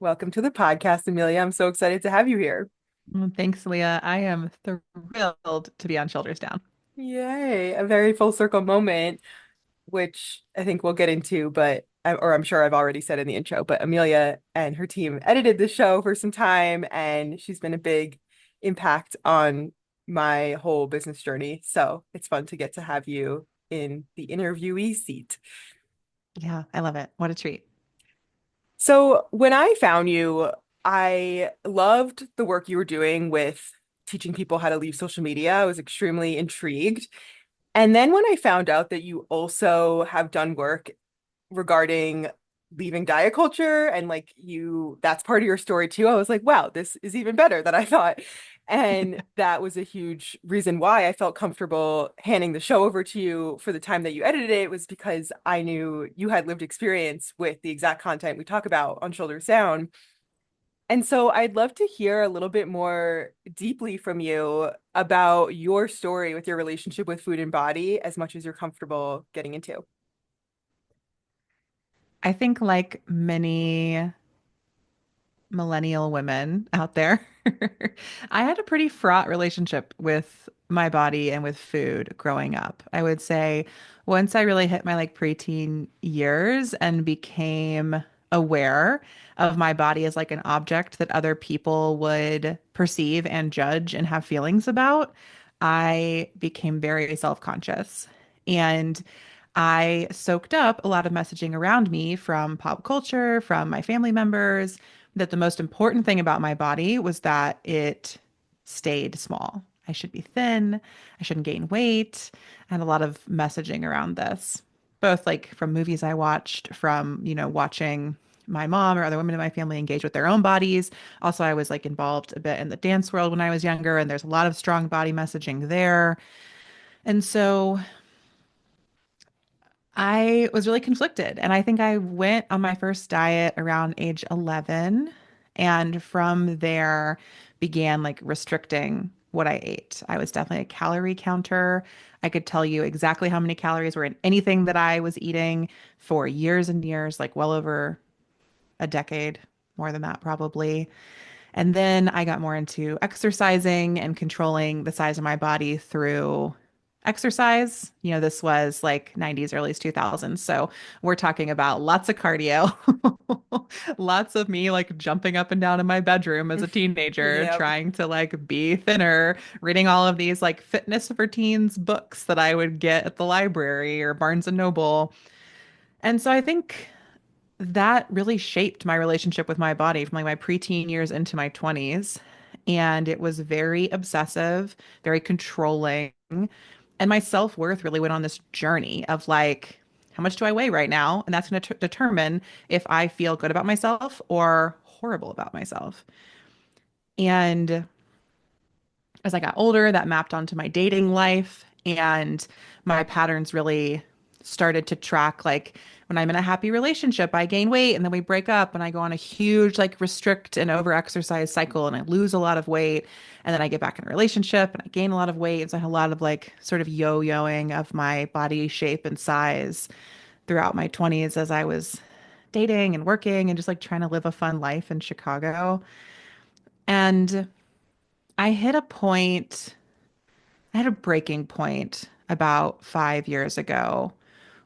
Welcome to the podcast, Amelia. I'm so excited to have you here. Well, thanks, Leah. I am thrilled to be on Shoulders Down. Yay, a very full circle moment, which I think we'll get into, or I'm sure I've already said in the intro, but Amelia and her team edited the show for some time, and she's been a big impact on my whole business journey. So it's fun to get to have you in the interviewee seat. Yeah, I love it. What a treat. So when I found you, I loved the work you were doing with teaching people how to leave social media. I was extremely intrigued. And then when I found out that you also have done work regarding leaving diet culture and that's part of your story too, I was like, wow, this is even better than I thought. And that was a huge reason why I felt comfortable handing the show over to you for the time that you edited it, was because I knew you had lived experience with the exact content we talk about on Shoulders Down. And so I'd love to hear a little bit more deeply from you about your story with your relationship with food and body, as much as you're comfortable getting into. I think, like many millennial women out there, I had a pretty fraught relationship with my body and with food growing up. I would say once I really hit my preteen years and became aware of my body as like an object that other people would perceive and judge and have feelings about, I became very self-conscious. And I soaked up a lot of messaging around me from pop culture, from my family members, that the most important thing about my body was that it stayed small. I should be thin. I shouldn't gain weight. I had a lot of messaging around this, both like from movies I watched, from, watching my mom or other women in my family engage with their own bodies. Also, I was like involved a bit in the dance world when I was younger, and there's a lot of strong body messaging there. And so I was really conflicted. And I think I went on my first diet around age 11. And from there began like restricting what I ate. I was definitely a calorie counter. I could tell you exactly how many calories were in anything that I was eating for years and years, like well over a decade, more than that probably. And then I got more into exercising and controlling the size of my body through exercise. This was like 90s, early 2000s. So we're talking about lots of cardio, lots of me like jumping up and down in my bedroom as a teenager, Yep. trying to like be thinner, reading all of these like fitness for teens books that I would get at the library or Barnes and Noble. And so I think that really shaped my relationship with my body from like my preteen years into my 20s. And it was very obsessive, very controlling. And my self-worth really went on this journey of like, how much do I weigh right now? And that's going to determine if I feel good about myself or horrible about myself. And as I got older, that mapped onto my dating life, and my patterns really started to track like when I'm in a happy relationship, I gain weight and then we break up and I go on a huge like restrict and over exercise cycle and I lose a lot of weight. And then I get back in a relationship and I gain a lot of weight. And so I had a lot of like sort of yo-yoing of my body shape and size throughout my 20s as I was dating and working and just like trying to live a fun life in Chicago. And I hit a point I had a breaking point about 5 years ago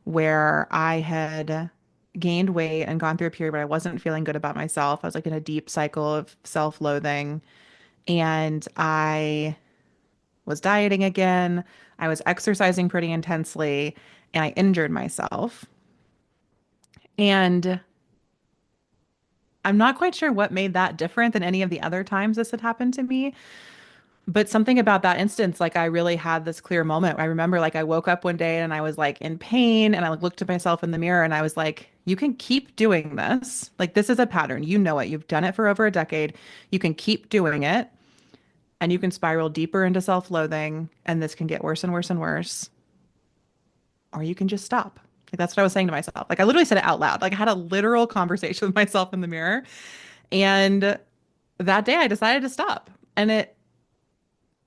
where I had gained weight and gone through a period where I wasn't feeling good about myself. I was like in a deep cycle of self-loathing, and I was dieting again. I was exercising pretty intensely, and I injured myself. And I'm not quite sure what made that different than any of the other times this had happened to me. But something about that instance, like I really had this clear moment. I remember like I woke up one day and I was like in pain and I like looked at myself in the mirror and I was like, you can keep doing this. Like this is a pattern. You know it. You've done it for over a decade. You can keep doing it and you can spiral deeper into self-loathing and this can get worse and worse and worse. Or you can just stop. Like that's what I was saying to myself. Like I literally said it out loud. Like I had a literal conversation with myself in the mirror. And that day I decided to stop. And it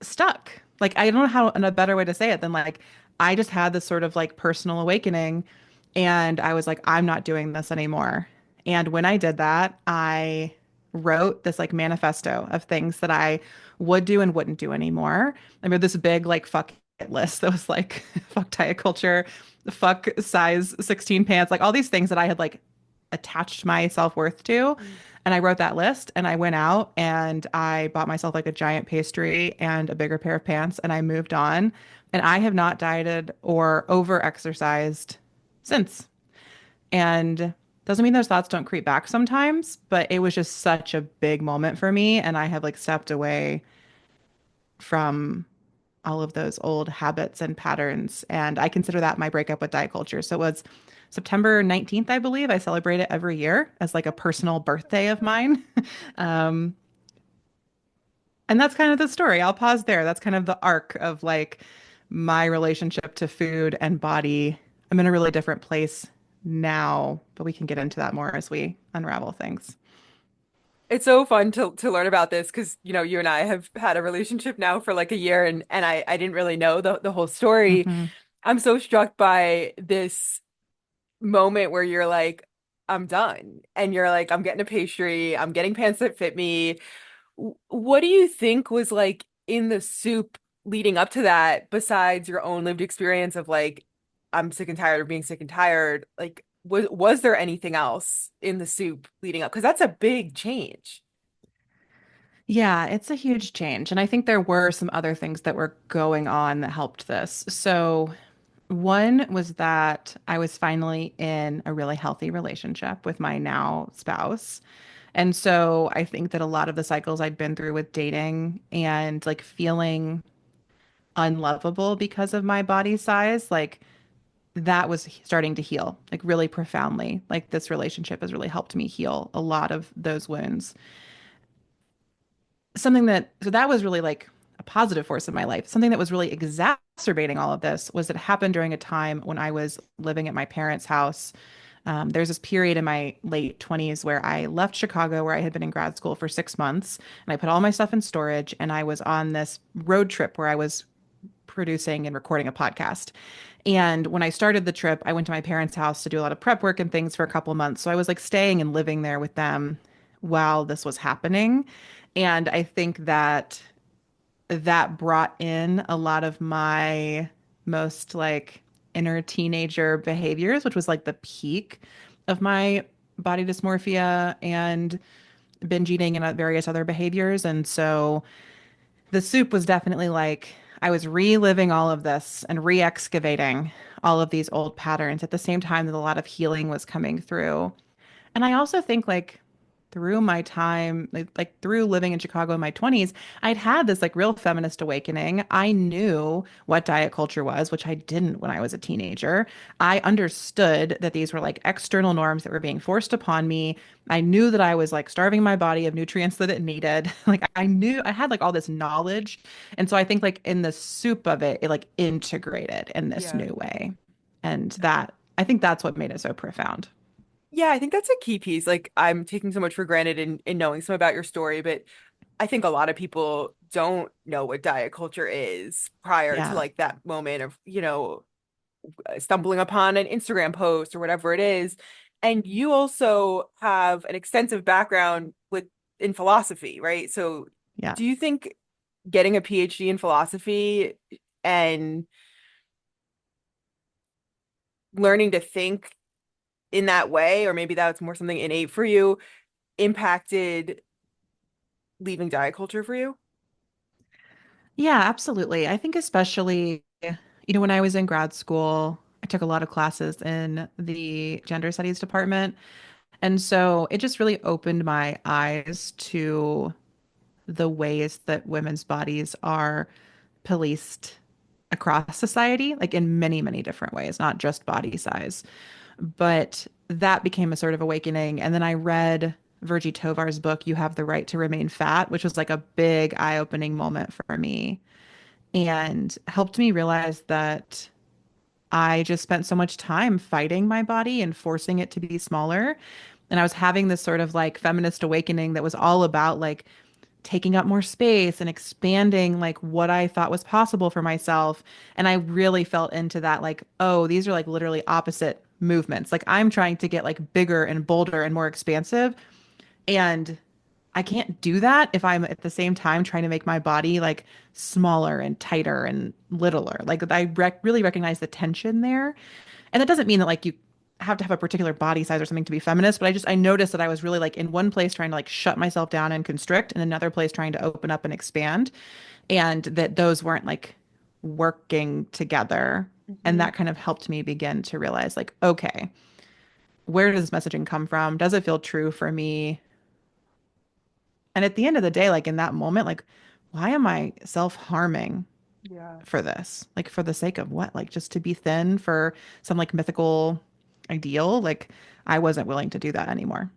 stuck. Like I don't know how a better way to say it than like I just had this sort of like personal awakening and I was like, I'm not doing this anymore. And when I did that, I wrote this like manifesto of things that I would do and wouldn't do anymore. I made this big like fuck it list that was like fuck diet culture, fuck size 16 pants, like all these things that I had like attached my self-worth to. Mm. And I wrote that list and I went out and I bought myself like a giant pastry and a bigger pair of pants and I moved on. And I have not dieted or over exercised since. And doesn't mean those thoughts don't creep back sometimes, but it was just such a big moment for me. And I have like stepped away from all of those old habits and patterns. And I consider that my breakup with diet culture. So it was September 19th, I believe. I celebrate it every year as like a personal birthday of mine. Um, and that's kind of the story. I'll pause there. That's kind of the arc of like my relationship to food and body. I'm in a really different place now, but we can get into that more as we unravel things. It's so fun to learn about this because you and I have had a relationship now for like a year, and I didn't really know the whole story. Hmm. I'm so struck by this moment where you're like, I'm done. And you're like, I'm getting a pastry, I'm getting pants that fit me. What do you think was like in the soup leading up to that, besides your own lived experience of like, I'm sick and tired of being sick and tired? Like, was there anything else in the soup leading up? Because that's a big change. Yeah, it's a huge change. And I think there were some other things that were going on that helped this. So, one was that I was finally in a really healthy relationship with my now spouse. And so I think that a lot of the cycles I'd been through with dating and like feeling unlovable because of my body size, like that was starting to heal, like really profoundly. Like this relationship has really helped me heal a lot of those wounds. So that was really like a positive force in my life. Something that was really exacerbating all of this was it happened during a time when I was living at my parents' house. There's this period in my late 20s where I left Chicago, where I had been in grad school for 6 months, and I put all my stuff in storage, and I was on this road trip where I was producing and recording a podcast. And when I started the trip, I went to my parents' house to do a lot of prep work and things for a couple months. So I was like staying and living there with them while this was happening. And I think that that brought in a lot of my most like inner teenager behaviors, which was like the peak of my body dysmorphia and binge eating and various other behaviors. And so the soup was definitely like I was reliving all of this and re-excavating all of these old patterns at the same time that a lot of healing was coming through. And I also think like through my time, like through living in Chicago in my 20s, I'd had this like real feminist awakening. I knew what diet culture was, which I didn't when I was a teenager. I understood that these were like external norms that were being forced upon me. I knew that I was like starving my body of nutrients that it needed. Like I knew I had like all this knowledge. And so I think like in the soup of it, it like integrated in this Yeah. new way. And that I think that's what made it so profound. Yeah, I think that's a key piece. Like, I'm taking so much for granted in knowing some about your story, but I think a lot of people don't know what diet culture is prior to Yeah. like that moment of, stumbling upon an Instagram post or whatever it is. And you also have an extensive background with in philosophy, right? So Yeah. do you think getting a PhD in philosophy and learning to think in that way, or maybe that's more something innate for you, impacted leaving diet culture for you? Yeah, absolutely. I think especially, when I was in grad school, I took a lot of classes in the gender studies department. And so it just really opened my eyes to the ways that women's bodies are policed across society, like in many, many different ways, not just body size. But that became a sort of awakening. And then I read Virgie Tovar's book, You Have the Right to Remain Fat, which was like a big eye-opening moment for me and helped me realize that I just spent so much time fighting my body and forcing it to be smaller. And I was having this sort of like feminist awakening that was all about like taking up more space and expanding like what I thought was possible for myself. And I really felt into that like, oh, these are like literally opposite movements. Like I'm trying to get like bigger and bolder and more expansive. And I can't do that if I'm at the same time trying to make my body like smaller and tighter and littler. Like really recognize the tension there. And that doesn't mean that like you have to have a particular body size or something to be feminist, but I noticed that I was really like in one place trying to like shut myself down and constrict, and another place trying to open up and expand, and that those weren't like working together. And Mhm. that kind of helped me begin to realize like, okay, where does this messaging come from? Does it feel true for me? And at the end of the day, like in that moment, like, why am I self-harming Yeah. for this? Like for the sake of what? Like just to be thin for some like mythical ideal? Like I wasn't willing to do that anymore.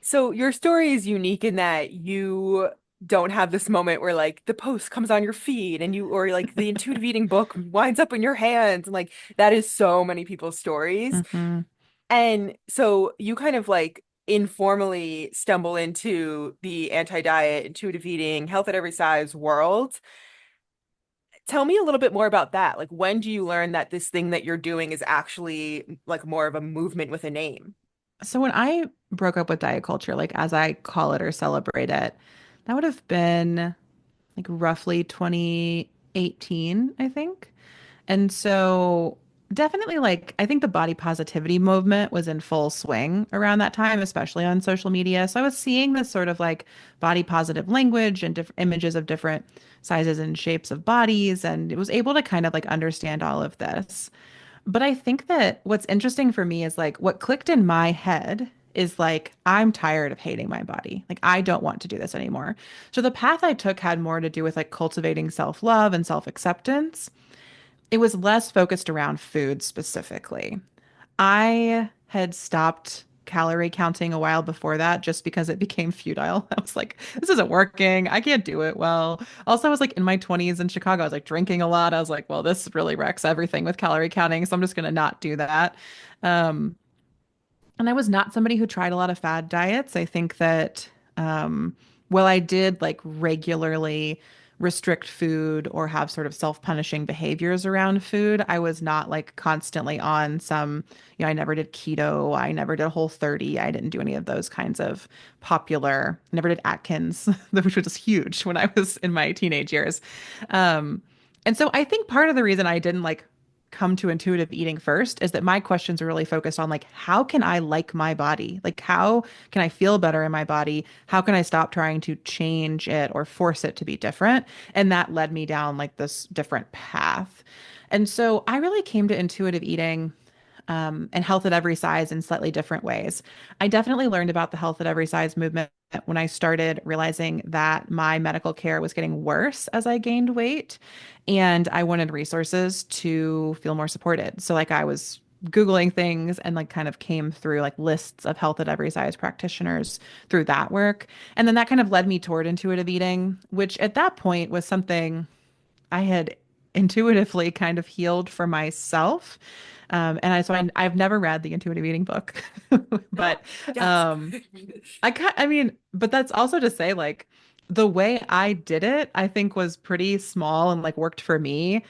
So your story is unique in that you don't have this moment where like the post comes on your feed and you or like the intuitive eating book winds up in your hands and like that is so many people's stories. Hmm. And so you kind of like informally stumble into the anti-diet, intuitive eating, health at every size world. Tell me a little bit more about that. Like when do you learn that this thing that you're doing is actually like more of a movement with a name? So when I broke up with diet culture, like as I call it or celebrate it, that would have been like roughly 2018, I think. And so definitely like I think the body positivity movement was in full swing around that time, especially on social media. So I was seeing this sort of like body positive language and different images of different sizes and shapes of bodies, and it was able to kind of like understand all of this. But I think that what's interesting for me is like what clicked in my head is like, I'm tired of hating my body. Like, I don't want to do this anymore. So the path I took had more to do with like cultivating self-love and self-acceptance. It was less focused around food specifically. I had stopped calorie counting a while before that just because it became futile. I was like, this isn't working. I can't do it well. Also, I was like in my 20s in Chicago. I was like drinking a lot. I was like, well, this really wrecks everything with calorie counting. So I'm just going to not do that. Um, and I was not somebody who tried a lot of fad diets. I think that, well, I did like regularly restrict food or have sort of self-punishing behaviors around food. I was not like constantly on some, I never did keto. I never did Whole 30. I didn't do any of those kinds of popular, never did Atkins, which was just huge when I was in my teenage years. Um, and so I think part of the reason I didn't like come to intuitive eating first is that my questions are really focused on like how can I like my body? Like how can I feel better in my body? How can I stop trying to change it or force it to be different? And that led me down like this different path. And so I really came to intuitive eating and health at every size in slightly different ways. I definitely learned about the health at every size movement when I started realizing that my medical care was getting worse as I gained weight, and I wanted resources to feel more supported. So, like, I was Googling things and like kind of came through like lists of health at every size practitioners through that work. And then that kind of led me toward intuitive eating, which at that point was something I had intuitively kind of healed for myself. I've never read the intuitive eating book, but Yes. um, I mean, but that's also to say like the way I did it, I think was pretty small and like worked for me.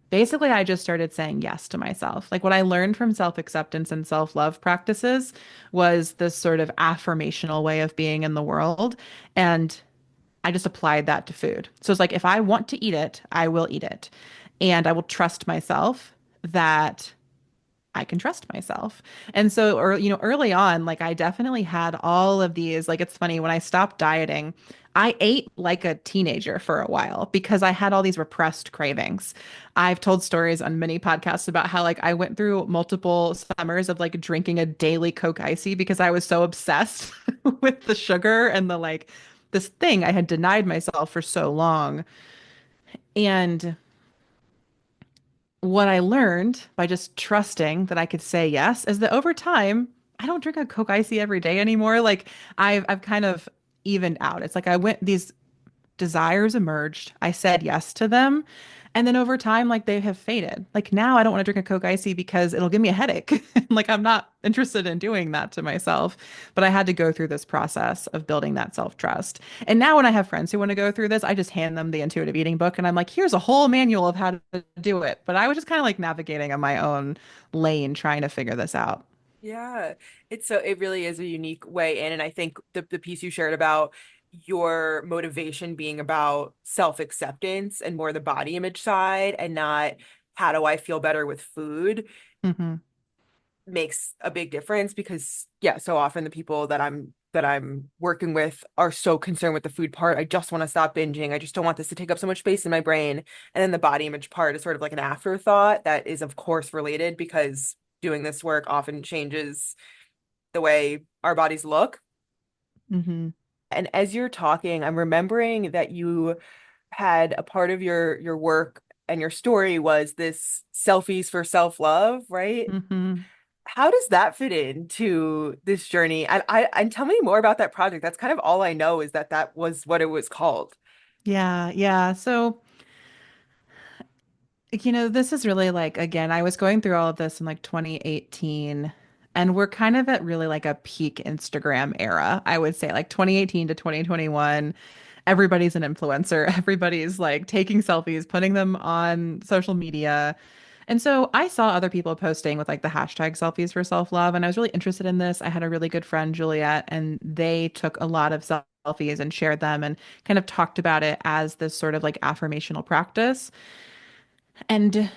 Basically, I just started saying yes to myself. Like what I learned from self-acceptance and self-love practices was this sort of affirmational way of being in the world. And I just applied that to food. So it's like if I want to eat it, I will eat it. And I will trust myself that I can trust myself. And so, or, early on, like I definitely had all of these, like it's funny when I stopped dieting, I ate like a teenager for a while because I had all these repressed cravings. I've told stories on many podcasts about how like I went through multiple summers of like drinking a daily Coke Icy because I was so obsessed with the sugar and the like this thing I had denied myself for so long. And what I learned by just trusting that I could say yes is that over time, I don't drink a Coke Icy every day anymore. Like I've kind of evened out. It's like I went these desires emerged. I said yes to them. And then over time, like they have faded. Like now I don't want to drink a Coke Icy because it'll give me a headache. Like I'm not interested in doing that to myself. But I had to go through this process of building that self-trust. And now when I have friends who want to go through this, I just hand them the intuitive eating book and I'm like, here's a whole manual of how to do it. But I was just kind of like navigating on my own lane trying to figure this out. Yeah, it really is a unique way in, and I think the piece you shared about your motivation being about self-acceptance and more the body image side and not how do I feel better with food Hmm. makes a big difference because yeah, so often the people that I'm working with are so concerned with the food part. I just want to stop binging. I just don't want this to take up so much space in my brain. And then the body image part is sort of like an afterthought that is of course related because doing this work often changes the way our bodies look. Hmm. And as you're talking, I'm remembering that you had a part of your work and your story was this selfies for self-love, right? Hmm. How does that fit into this journey? And tell me more about that project. That's kind of all I know is that that was what it was called. Yeah, yeah. So, this is really like, again, I was going through all of this in like 2018, and we're kind of at really like a peak Instagram era, I would say, like 2018 to 2021. Everybody's an influencer. Everybody's like taking selfies, putting them on social media. And so I saw other people posting with like the hashtag selfies for self-love, and I was really interested in this. I had a really good friend, Juliet, and they took a lot of selfies and shared them and kind of talked about it as this sort of like affirmational practice. And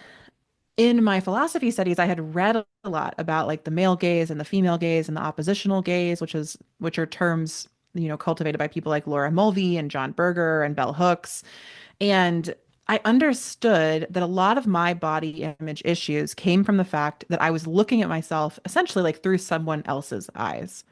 in my philosophy studies, I had read a lot about like the male gaze and the female gaze and the oppositional gaze, which are terms, cultivated by people like Laura Mulvey and John Berger and Bell Hooks. And I understood that a lot of my body image issues came from the fact that I was looking at myself essentially like through someone else's eyes.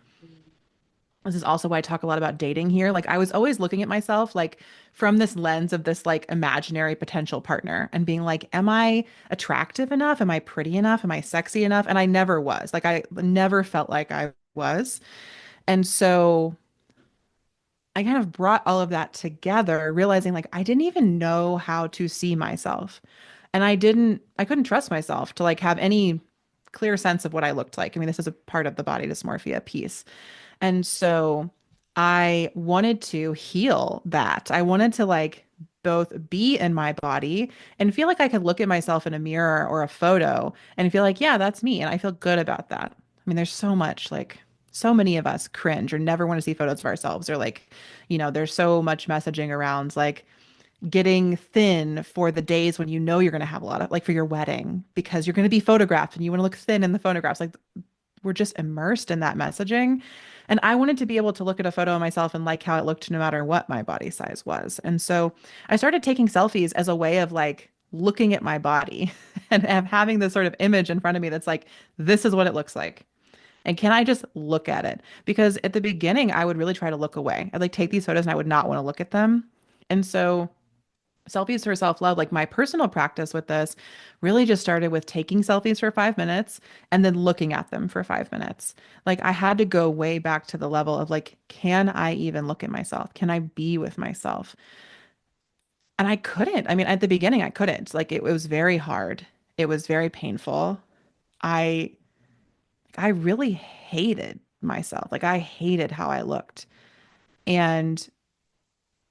This is also why I talk a lot about dating here. Like I was always looking at myself like from this lens of this like imaginary potential partner and being like, am I attractive enough? Am I pretty enough? Am I sexy enough? And I never was. Like I never felt like I was. And so I kind of brought all of that together, realizing like I didn't even know how to see myself. And I couldn't trust myself to like have any clear sense of what I looked like. I mean, this is a part of the body dysmorphia piece. And so I wanted to heal that. I wanted to like both be in my body and feel like I could look at myself in a mirror or a photo and feel like, yeah, that's me. And I feel good about that. I mean, there's so much like, so many of us cringe or never want to see photos of ourselves or like, there's so much messaging around like getting thin for the days when you know you're going to have a lot of like for your wedding because you're going to be photographed and you want to look thin in the photographs. Like we're just immersed in that messaging. And I wanted to be able to look at a photo of myself and like how it looked no matter what my body size was. And so I started taking selfies as a way of like looking at my body and having this sort of image in front of me that's like, this is what it looks like. And can I just look at it? Because at the beginning, I would really try to look away. I'd like take these photos and I would not want to look at them. And so selfies for self-love, like my personal practice with this really just started with taking selfies for 5 minutes and then looking at them for 5 minutes. Like I had to go way back to the level of like, can I even look at myself? Can I be with myself? And I couldn't. I mean, at the beginning, I couldn't. Like it was very hard. It was very painful. I I really hated myself. Like I hated how I looked. And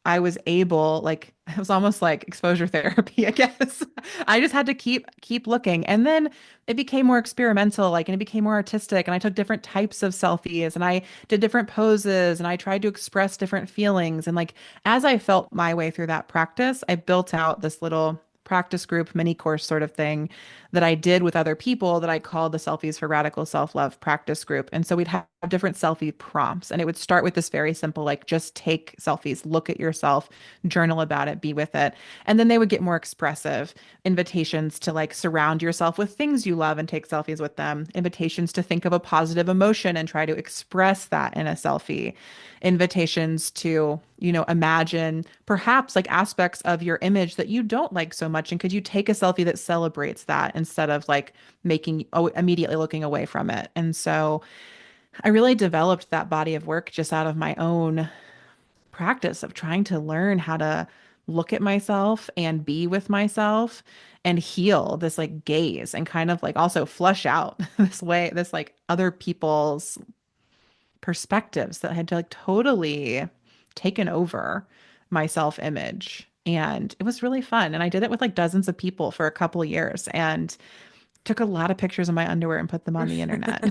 I was able, like, it was almost like exposure therapy, I guess. I just had to keep looking. And then it became more experimental, like, and it became more artistic. And I took different types of selfies and I did different poses and I tried to express different feelings. And like as I felt my way through that practice, I built out this little practice group, mini course sort of thing that I did with other people that I called the Selfies for Radical Self-Love practice group. And so we'd have different selfie prompts, and it would start with this very simple, like just take selfies, look at yourself, journal about it, be with it. And then they would get more expressive invitations to like surround yourself with things you love and take selfies with them, invitations to think of a positive emotion and try to express that in a selfie, invitations to, imagine perhaps like aspects of your image that you don't like so much. And could you take a selfie that celebrates that instead of like immediately looking away from it? And so I really developed that body of work just out of my own practice of trying to learn how to look at myself and be with myself and heal this like gaze and kind of like also flush out this like other people's perspectives that had like totally taken over my self-image. And it was really fun. And I did it with like dozens of people for a couple of years. And took a lot of pictures of my underwear and put them on the internet,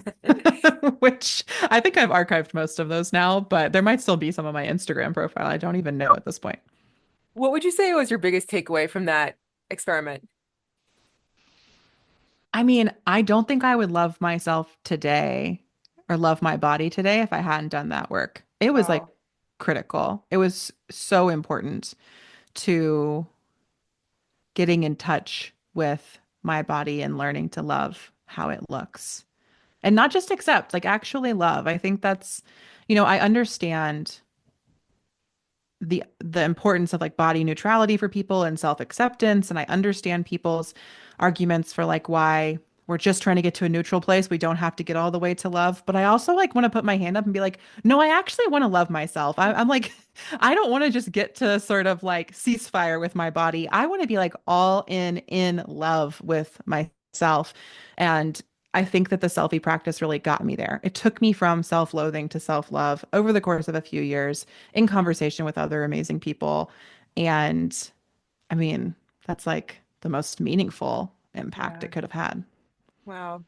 which I think I've archived most of those now, but there might still be some on my Instagram profile. I don't even know at this point. What would you say was your biggest takeaway from that experiment? I mean, I don't think I would love myself today or love my body today if I hadn't done that work. It was like Wow. critical. It was so important to getting in touch with my body and learning to love how it looks and not just accept, like actually love. I think that's, I understand the importance of like body neutrality for people and self-acceptance, and I understand people's arguments for like why we're just trying to get to a neutral place. We don't have to get all the way to love. But I also like want to put my hand up and be like, no, I actually want to love myself. I'm like, I don't want to just get to sort of like ceasefire with my body. I want to be like all in love with myself. And I think that the selfie practice really got me there. It took me from self-loathing to self-love over the course of a few years in conversation with other amazing people. And I mean, that's like the most meaningful impact Yeah. it could have had. Wow.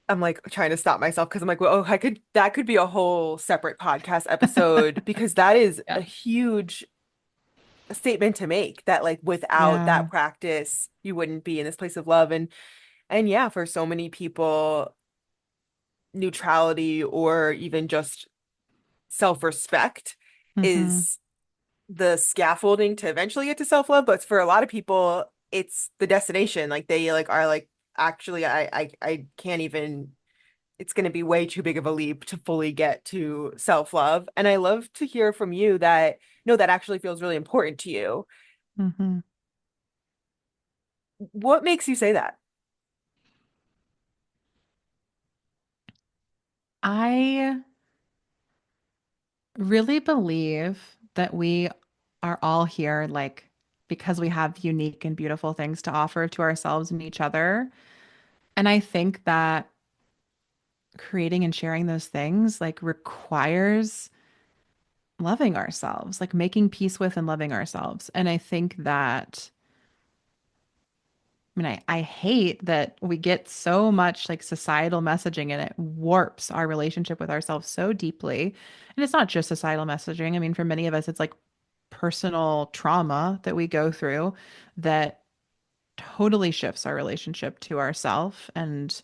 I'm like trying to stop myself because I'm like, well, oh, that could be a whole separate podcast episode because that is a Yeah. huge statement to make that like without Yeah. that practice, you wouldn't be in this place of love. And yeah, for so many people, neutrality or even just self-respect Hmm. is the scaffolding to eventually get to self-love. But for a lot of people, it's the destination. Like they like are like, actually, I can't even, it's going to be way too big of a leap to fully get to self-love. And I love to hear from you that no, that actually feels really important to you. Hmm. What makes you say that? I really believe that we are all here, like, because we have unique and beautiful things to offer to ourselves and each other. And I think that creating and sharing those things like requires loving ourselves, like making peace with and loving ourselves. And I think that, I mean, I hate that we get so much like societal messaging and it warps our relationship with ourselves so deeply. And it's not just societal messaging. I mean, for many of us, it's like personal trauma that we go through that totally shifts our relationship to ourself and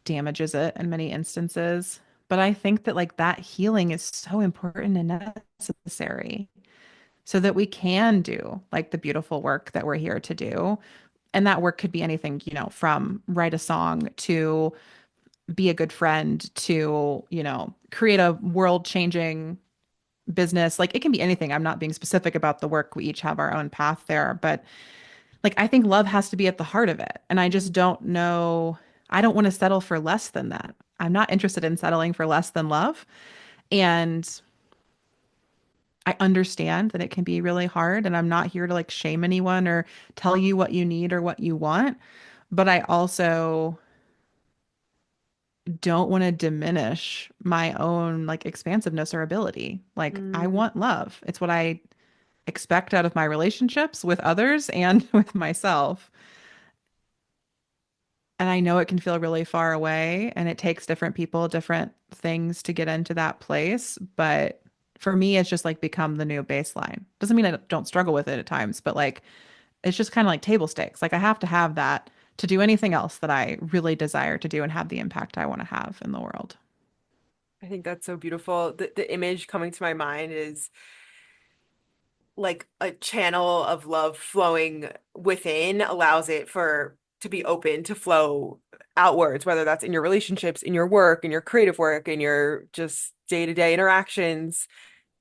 damages it in many instances. But I think that like that healing is so important and necessary so that we can do like the beautiful work that we're here to do. And that work could be anything, from write a song to be a good friend to, create a world-changing business. Like it can be anything. I'm not being specific about the work. We each have our own path there, but like I think love has to be at the heart of it. And I just don't know. I don't want to settle for less than that. I'm not interested in settling for less than love. And I understand that it can be really hard. And I'm not here to like shame anyone or tell you what you need or what you want. But I also don't want to diminish my own like expansiveness or ability. Like I Mm, want love. It's what I expect out of my relationships with others and with myself. And I know it can feel really far away and it takes different people, different things to get into that place. But for me, it's just like become the new baseline. Doesn't mean I don't struggle with it at times, but like it's just kind of like table stakes. Like I have to have that to do anything else that I really desire to do and have the impact I want to have in the world. I think that's so beautiful. The image coming to my mind is like a channel of love flowing within allows it for to be open to flow outwards, whether that's in your relationships, in your work, in your creative work, in your just day-to-day interactions.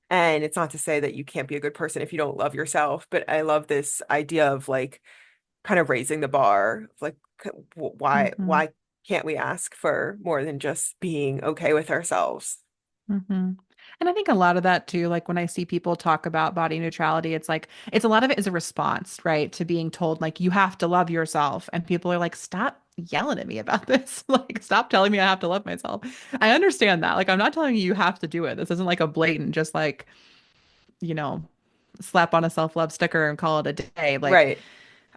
And it's not to say that you can't be a good person if you don't love yourself, but I love this idea of like kind of raising the bar. Like, Hmm. why can't we ask for more than just being okay with ourselves? Hmm. And I think a lot of that too, like when I see people talk about body neutrality, it's like, it's a lot of it is a response, right? To being told, like, you have to love yourself. And people are like, stop yelling at me about this. Like, stop telling me I have to love myself. I understand that. Like, I'm not telling you you have to do it. This isn't like a blatant, just like, you know, slap on a self-love sticker and call it a day. Like, Right.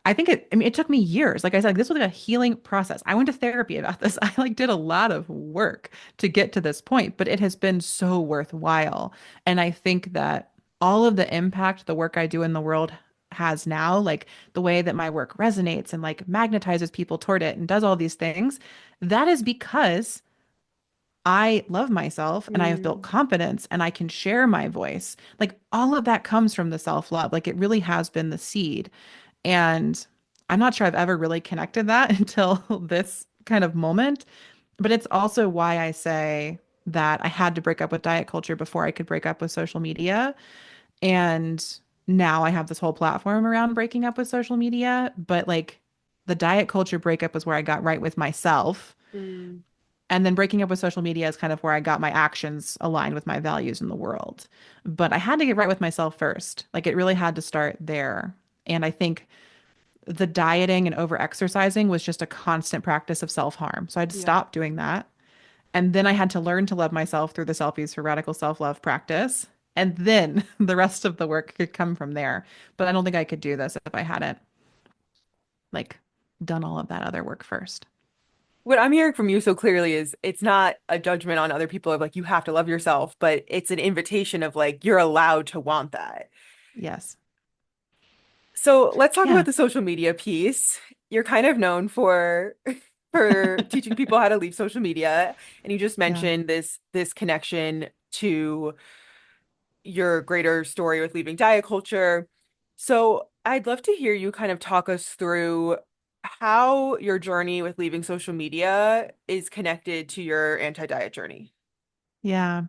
I think I mean, it took me years. Like I said, like, this was like a healing process. I went to therapy about this. I like did a lot of work to get to this point, but it has been so worthwhile. And I think that all of the impact the work I do in the world has now, like the way that my work resonates and like magnetizes people toward it and does all these things, that is because I love myself and I have built Mm, confidence and I can share my voice. Like all of that comes from the self-love. Like it really has been the seed. And I'm not sure I've ever really connected that until this kind of moment. But it's also why I say that I had to break up with diet culture before I could break up with social media. And now I have this whole platform around breaking up with social media. But like the diet culture breakup was where I got right with myself. mm, And then breaking up with social media is kind of where I got my actions aligned with my values in the world. But I had to get right with myself first. Like it really had to start there. And I think the dieting and over exercising was just a constant practice of self-harm. So I'd yeah. stop doing that. And then I had to learn to love myself through the Selfies for Radical Self-Love practice. And then the rest of the work could come from there. But I don't think I could do this if I hadn't like done all of that other work first. What I'm hearing from you so clearly is it's not a judgment on other people of like you have to love yourself, but it's an invitation of like you're allowed to want that. Yes. So let's talk about Yeah. the social media piece. You're kind of known for for teaching people how to leave social media, and you just Yeah. mentioned this connection to your greater story with leaving diet culture. So I'd love to hear you kind of talk us through how your journey with leaving social media is connected to your anti-diet journey. Yeah.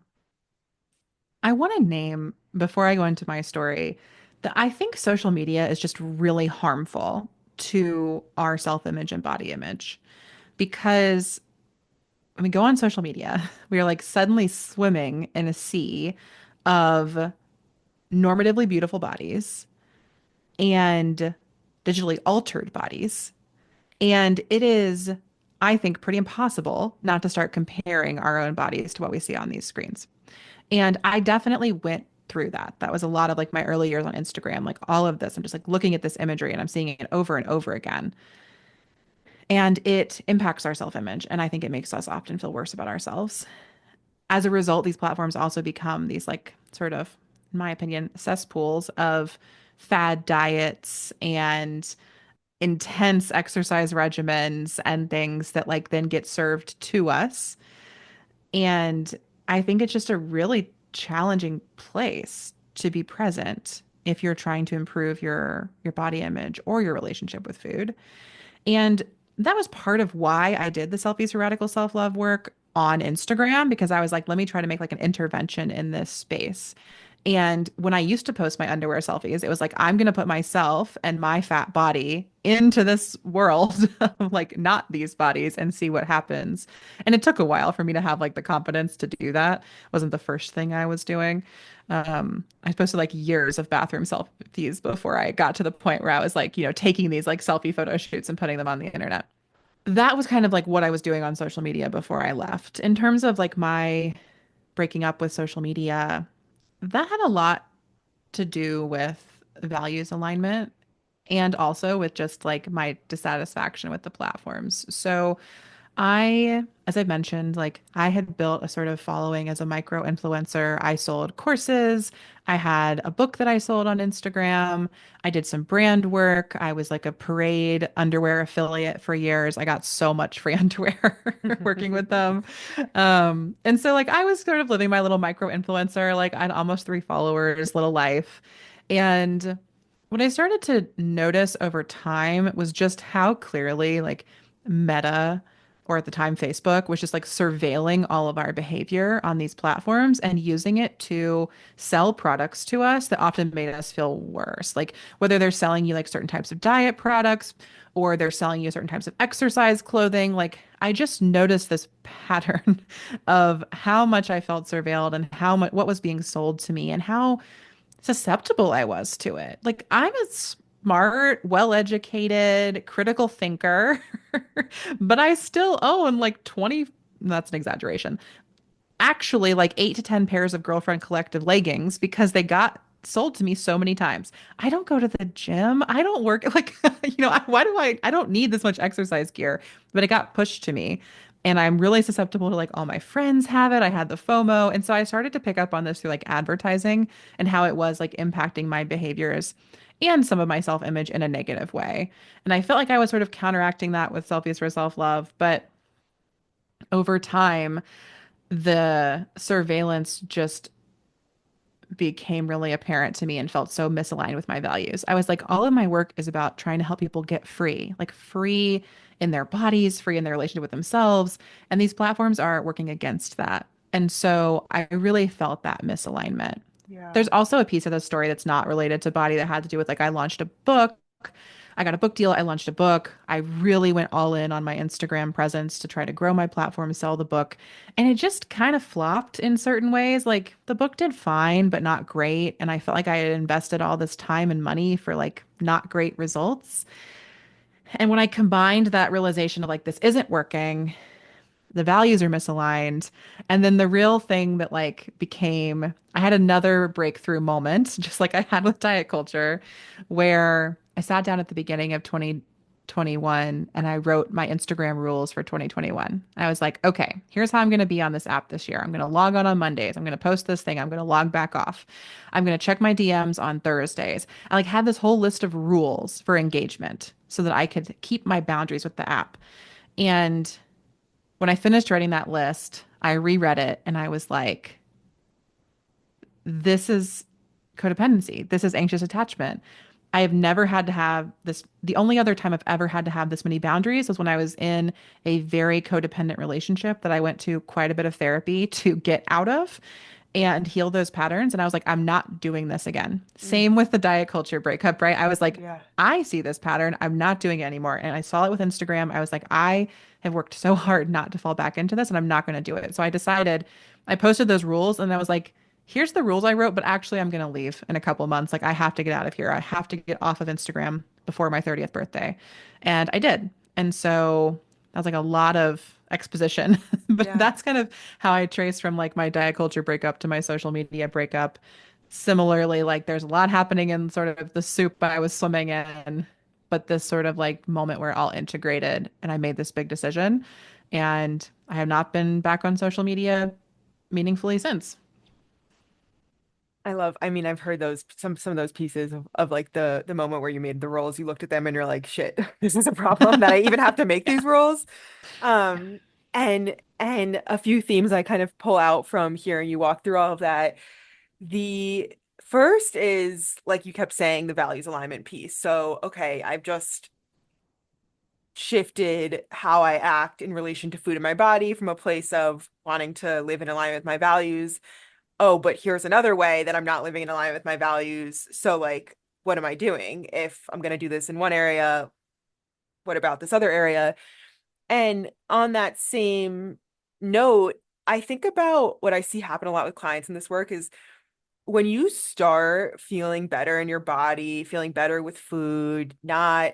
I want to name before I go into my story that I think social media is just really harmful to our self-image and body image because when we go on social media, we are like suddenly swimming in a sea of normatively beautiful bodies and digitally altered bodies. And it is, I think, pretty impossible not to start comparing our own bodies to what we see on these screens. And I definitely went through that. That was a lot of like my early years on Instagram, like all of this. I'm just like looking at this imagery and I'm seeing it over and over again. And it impacts our self image. And I think it makes us often feel worse about ourselves. As a result, these platforms also become these like sort of, in my opinion, cesspools of fad diets and intense exercise regimens and things that like then get served to us. And I think it's just a really challenging place to be present if you're trying to improve your body image or your relationship with food. And that was part of why I did the Selfies for Radical Self-Love work on Instagram because I was like, let me try to make like an intervention in this space. And when I used to post my underwear selfies, it was like, I'm going to put myself and my fat body into this world of like not these bodies and see what happens. And it took a while for me to have like the confidence to do that. It wasn't the first thing I was doing. I posted like years of bathroom selfies before I got to the point where I was like, taking these like selfie photo shoots and putting them on the internet. That was kind of like what I was doing on social media before I left. In terms of like my breaking up with social media, that had a lot to do with values alignment and also with just like my dissatisfaction with the platforms. So as I've mentioned, like I had built a sort of following as a micro influencer. I sold courses. I had a book that I sold on Instagram. I did some brand work. I was like a parade underwear affiliate for years. I got so much free underwear working with them. And so like I was sort of living my little micro influencer, like I had almost 3 followers, little life. And what I started to notice over time was just how clearly like Meta or at the time Facebook was just like surveilling all of our behavior on these platforms and using it to sell products to us that often made us feel worse. Like whether they're selling you like certain types of diet products or they're selling you certain types of exercise clothing, like I just noticed this pattern of how much I felt surveilled and how much what was being sold to me and how susceptible I was to it. Like I'm a smart, well-educated, critical thinker, but I still own like 20, that's an exaggeration. Actually, like 8 to 10 pairs of girlfriend collective leggings because they got sold to me so many times. I don't go to the gym. I don't work like, why do I don't need this much exercise gear, but it got pushed to me. And I'm really susceptible to like all my friends have it. I had the FOMO. And so I started to pick up on this through like advertising and how it was like impacting my behaviors and some of my self-image in a negative way. And I felt like I was sort of counteracting that with selfies for self-love. But over time, the surveillance just became really apparent to me and felt so misaligned with my values. I was like, all of my work is about trying to help people get free, like free in their bodies, free in their relationship with themselves. And these platforms are working against that. And so I really felt that misalignment. Yeah. There's also a piece of the story that's not related to body that had to do with like I launched a book. I got a book deal. I launched a book. I really went all in on my Instagram presence to try to grow my platform, sell the book. And it just kind of flopped in certain ways. Like the book did fine, but not great. And I felt like I had invested all this time and money for like not great results. And when I combined that realization of like, this isn't working, the values are misaligned. And then the real thing that like became, I had another breakthrough moment, just like I had with diet culture, where I sat down at the beginning of 2021 and I wrote my Instagram rules for 2021. I was like, okay, here's how I'm going to be on this app this year. I'm going to log on Mondays. I'm going to post this thing. I'm going to log back off. I'm going to check my DMs on Thursdays. I like had this whole list of rules for engagement so that I could keep my boundaries with the app. And when I finished writing that list, I reread it and I was like, this is codependency. This is anxious attachment. I have never had to have this. The only other time I've ever had to have this many boundaries was when I was in a very codependent relationship that I went to quite a bit of therapy to get out of and heal those patterns. And I was like, I'm not doing this again. Mm. Same with the diet culture breakup, right? I was like, Yeah. I see this pattern. I'm not doing it anymore. And I saw it with Instagram. I was like, I have worked so hard not to fall back into this and I'm not going to do it. So I decided, I posted those rules and I was like, here's the rules I wrote, but actually I'm going to leave in a couple months. Like I have to get out of here. I have to get off of Instagram before my 30th birthday. And I did. And so that was like a lot of exposition, but Yeah. that's kind of how I trace from like my diet culture breakup to my social media breakup. Similarly, like there's a lot happening in sort of the soup I was swimming in, but this sort of like moment where it all integrated and I made this big decision. And I have not been back on social media meaningfully since. I mean, I've heard those some of those pieces of like the moment where you made the rules, you looked at them and you're like, shit, this is a problem that I even have to make these rules. Um, and a few themes I kind of pull out from hearing you walk through all of that. The first is like you kept saying the values alignment piece. So, okay, I've just shifted how I act in relation to food in my body from a place of wanting to live in alignment with my values. Oh, but here's another way that I'm not living in alignment with my values. So, like, what am I doing? If I'm going to do this in one area, what about this other area? And on that same note, I think about what I see happen a lot with clients in this work is when you start feeling better in your body, feeling better with food, not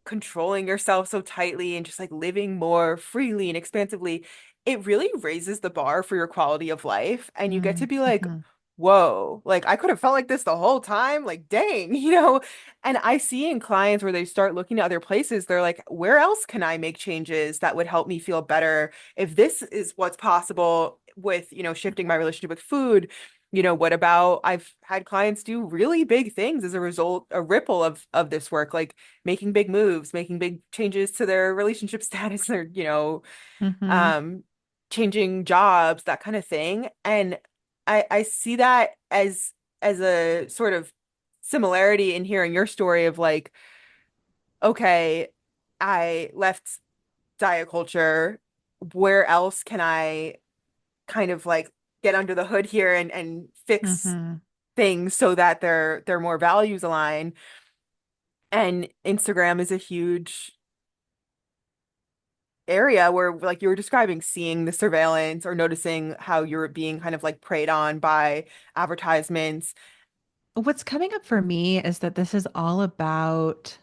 controlling yourself so tightly and just like living more freely and expansively, it really raises the bar for your quality of life. And you get to be like, Mm-hmm. whoa, like I could have felt like this the whole time. Like, dang, you know? And I see in clients where they start looking at other places, they're like, where else can I make changes that would help me feel better? If this is what's possible with, shifting my relationship with food, what about I've had clients do really big things as a result, a ripple of this work, like making big moves, making big changes to their relationship status or, Mm-hmm. um, changing jobs, that kind of thing. And I see that as a sort of similarity in hearing your story of like, okay, I left diet culture. Where else can I kind of like get under the hood here and fix Mm-hmm. things so that they're more values aligned. And Instagram is a huge area where, like you were describing, seeing the surveillance or noticing how you're being kind of like preyed on by advertisements. What's coming up for me is that this is all about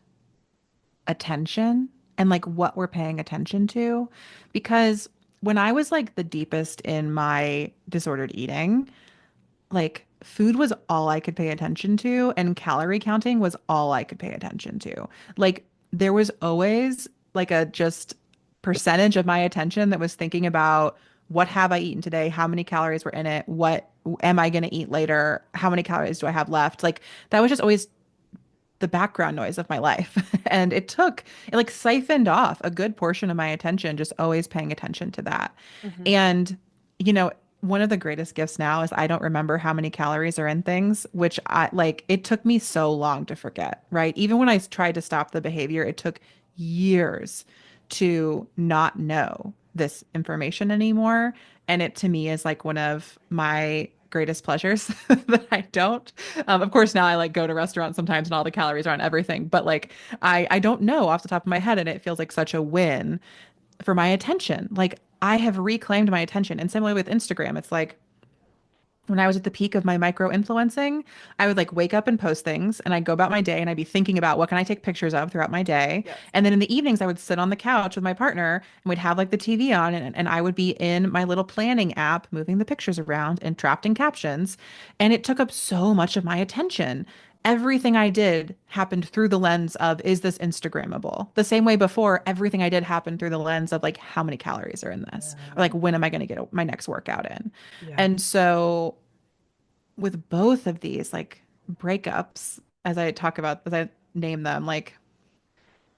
attention and like what we're paying attention to. Because when I was like the deepest in my disordered eating, like food was all I could pay attention to, and calorie counting was all I could pay attention to. Like there was always like a just percentage of my attention that was thinking about what have I eaten today? How many calories were in it? What am I going to eat later? How many calories do I have left? Like that was just always the background noise of my life. And it like siphoned off a good portion of my attention, just always paying attention to that. Hmm. And, you know, one of the greatest gifts now is I don't remember how many calories are in things, which I like, it took me so long to forget, right? Even when I tried to stop the behavior, it took years to not know this information anymore. And it to me is like one of my greatest pleasures that I don't. Of course, now I like go to restaurants sometimes and all the calories are on everything, but like I don't know off the top of my head, and it feels like such a win for my attention. Like I have reclaimed my attention. And similarly with Instagram, it's like when I was at the peak of my micro influencing, I would like wake up and post things and I'd go about my day and I'd be thinking about what can I take pictures of throughout my day. Yes. And then in the evenings, I would sit on the couch with my partner and we'd have like the TV on and I would be in my little planning app, moving the pictures around and drafting captions. And it took up so much of my attention. Everything I did happened through the lens of, is this Instagrammable? The same way before, everything I did happened through the lens of like, how many calories are in this? Or Yeah. like, when am I going to get my next workout in? Yeah. And so with both of these like breakups, as I talk about, as I name them, like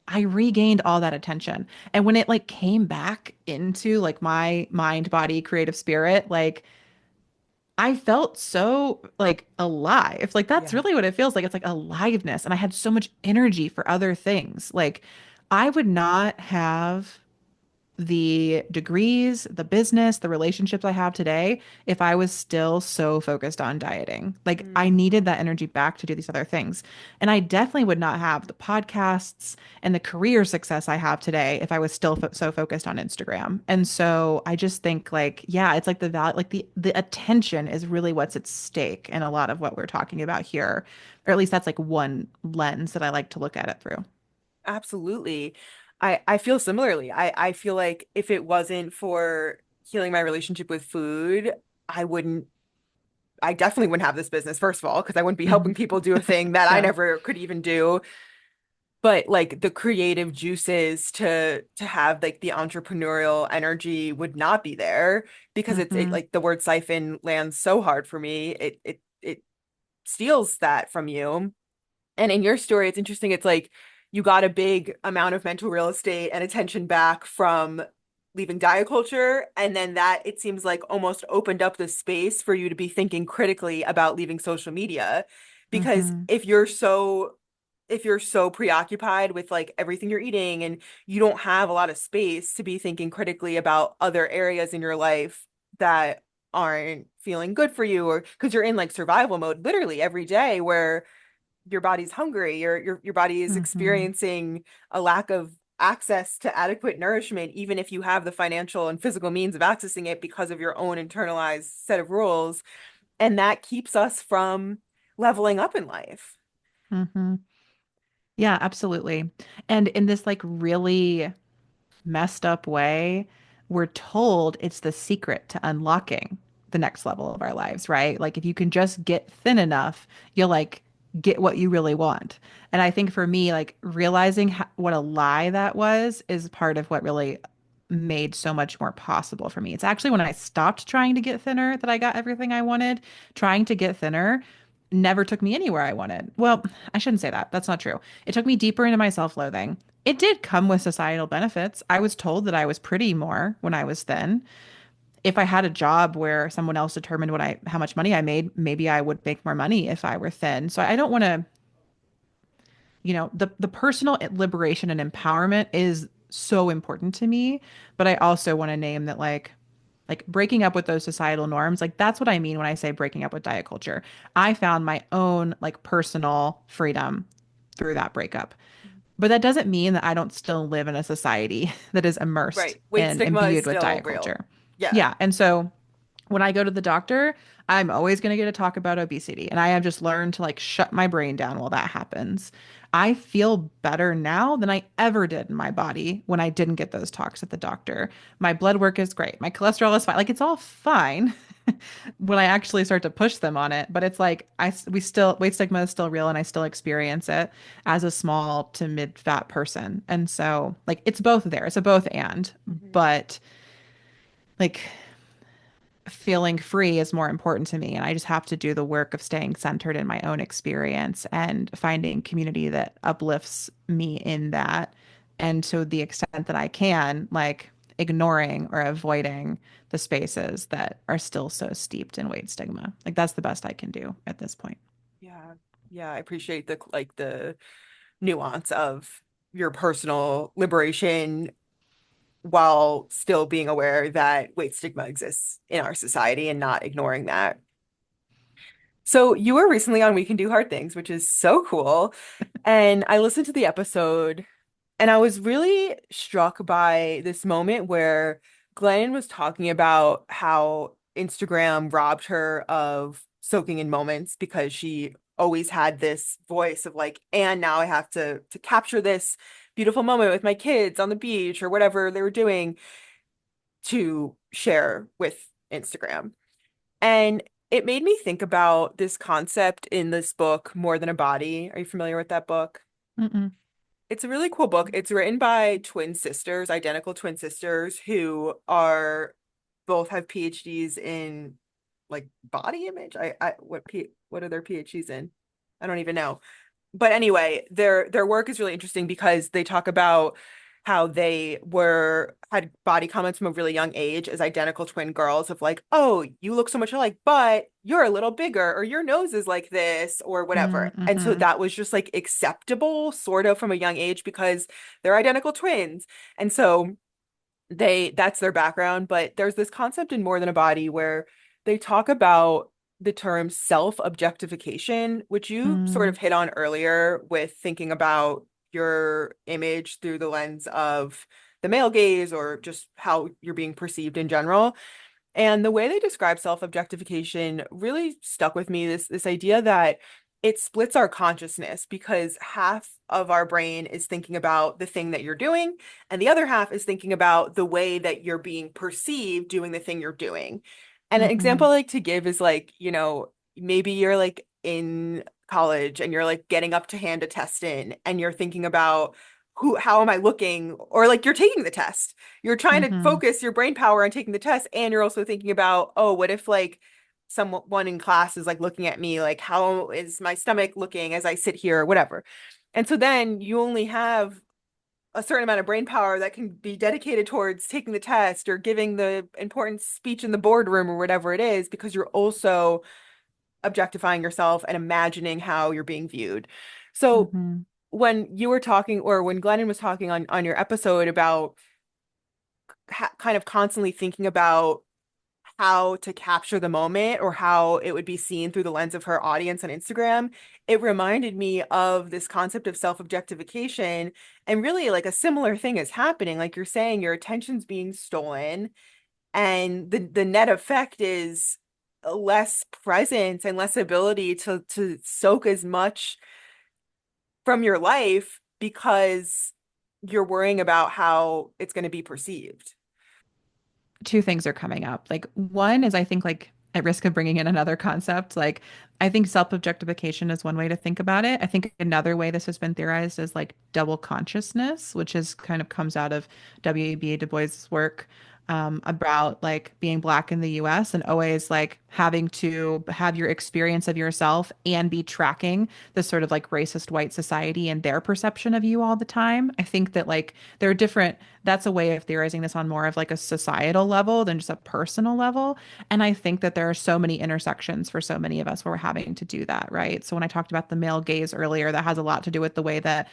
I regained all that attention. And when it like came back into like my mind, body, creative spirit, like I felt so like alive. Like that's Yeah. really what it feels like. It's like aliveness. And I had so much energy for other things. Like I would not have the degrees, the business, the relationships I have today, if I was still so focused on dieting. Like I Mm. needed that energy back to do these other things. And I definitely would not have the podcasts and the career success I have today if I was still so focused on Instagram. And so I just think like, yeah, it's like the value, like the attention is really what's at stake in a lot of what we're talking about here. Or at least that's like one lens that I like to look at it through. Absolutely. I feel similarly. I feel like if it wasn't for healing my relationship with food, I wouldn't I definitely wouldn't have this business, first of all, because I wouldn't be helping Mhm. people do a thing that I Yeah. never could even do. But like the creative juices to have like the entrepreneurial energy would not be there because it Hmm. like the word siphon lands so hard for me. It steals that from you. And in your story, it's interesting. It's like you got a big amount of mental real estate and attention back from leaving diet culture. And then that, it seems like, almost opened up the space for you to be thinking critically about leaving social media. Because Hmm. if you're so preoccupied with like everything you're eating and you don't have a lot of space to be thinking critically about other areas in your life that aren't feeling good for you, or because you're in like survival mode literally every day where your body's hungry, your body is Hmm. experiencing a lack of access to adequate nourishment, even if you have the financial and physical means of accessing it because of your own internalized set of rules. And that keeps us from leveling up in life. Hmm. Yeah, absolutely. And in this like really messed up way, we're told it's the secret to unlocking the next level of our lives, right? Like if you can just get thin enough, you'll like get what you really want. And I think for me, like realizing what a lie that was is part of what really made so much more possible for me. It's actually when I stopped trying to get thinner that I got everything I wanted. Trying to get thinner never took me anywhere I wanted. Well, I shouldn't say that. That's not true. It took me deeper into my self-loathing. It did come with societal benefits. I was told that I was pretty more when I was thin. If I had a job where someone else determined how much money I made, maybe I would make more money if I were thin. So I don't want to, the personal liberation and empowerment is so important to me, but I also want to name that like breaking up with those societal norms, like that's what I mean when I say breaking up with diet culture. I found my own like personal freedom through that breakup. But that doesn't mean that I don't still live in a society that is immersed Right. Weight and stigma is imbued with still diet real. culture. Yeah. Yeah. And so when I go to the doctor, I'm always going to get a talk about obesity. And I have just learned to like shut my brain down while that happens. I feel better now than I ever did in my body when I didn't get those talks at the doctor. My blood work is great. My cholesterol is fine. Like it's all fine. when I actually start to push them on it. But it's like we still weight stigma is still real, and I still experience it as a small to mid fat person. And so like it's both there. It's a both and, Mhm. but like feeling free is more important to me. And I just have to do the work of staying centered in my own experience and finding community that uplifts me in that. And to the extent that I can, like ignoring or avoiding the spaces that are still so steeped in weight stigma. Like that's the best I can do at this point. Yeah. Yeah, I appreciate the nuance of your personal liberation while still being aware that weight stigma exists in our society and not ignoring that. So you were recently on We Can Do Hard Things, which is so cool. And I listened to the episode and I was really struck by this moment where Glenn was talking about how Instagram robbed her of soaking in moments because she always had this voice of like, and now I have to capture this beautiful moment with my kids on the beach or whatever they were doing to share with Instagram. And it made me think about this concept in this book, More Than a Body. Are you familiar with that book? Mm-mm. It's a really cool book. It's written by twin sisters, identical twin sisters, who are both have PhDs in like body image. What are their PhDs in? I don't even know. But anyway, their work is really interesting because they talk about how they were had body comments from a really young age as identical twin girls of like, oh, you look so much alike, but you're a little bigger, or your nose is like this, or whatever. And so Mm-hmm. that was just like acceptable, sort of from a young age because they're identical twins. And so that's their background, but there's this concept in More Than a Body where they talk about the term self-objectification, which you sort Mm-hmm. of hit on earlier with thinking about your image through the lens of the male gaze or just how you're being perceived in general. And the way they describe self-objectification really stuck with me, this idea that it splits our consciousness because half of our brain is thinking about the thing that you're doing, and the other half is thinking about the way that you're being perceived doing the thing you're doing. And an Mm-hmm. example I like to give is like, maybe you're like in college and you're like getting up to hand a test in and you're thinking about how am I looking? Or like you're taking the test, you're trying to Mm-hmm. focus your brain power on taking the test, and you're also thinking about, oh, what if like someone in class is like looking at me, like how is my stomach looking as I sit here or whatever. And so then you only have a certain amount of brain power that can be dedicated towards taking the test or giving the important speech in the boardroom or whatever it is, because you're also objectifying yourself and imagining how you're being viewed. So Mm-hmm. when you were talking, or when Glennon was talking on your episode about kind of constantly thinking about how to capture the moment or how it would be seen through the lens of her audience on Instagram, it reminded me of this concept of self-objectification. And really, like a similar thing is happening. Like you're saying, your attention's being stolen, and the net effect is less presence and less ability to soak as much from your life because you're worrying about how it's going to be perceived. Two things are coming up. Like one is I think like at risk of bringing in another concept, like I think self-objectification is one way to think about it. I think another way this has been theorized is like double consciousness, which is kind of comes out of W.E.B. Du Bois's work about like being black in the US and always like having to have your experience of yourself and be tracking this sort of like racist white society and their perception of you all the time. I think that like there are different, that's a way of theorizing this on more of like a societal level than just a personal level. And I think that there are so many intersections for so many of us where we're having to do that, right? So when I talked about the male gaze earlier, that has a lot to do with the way that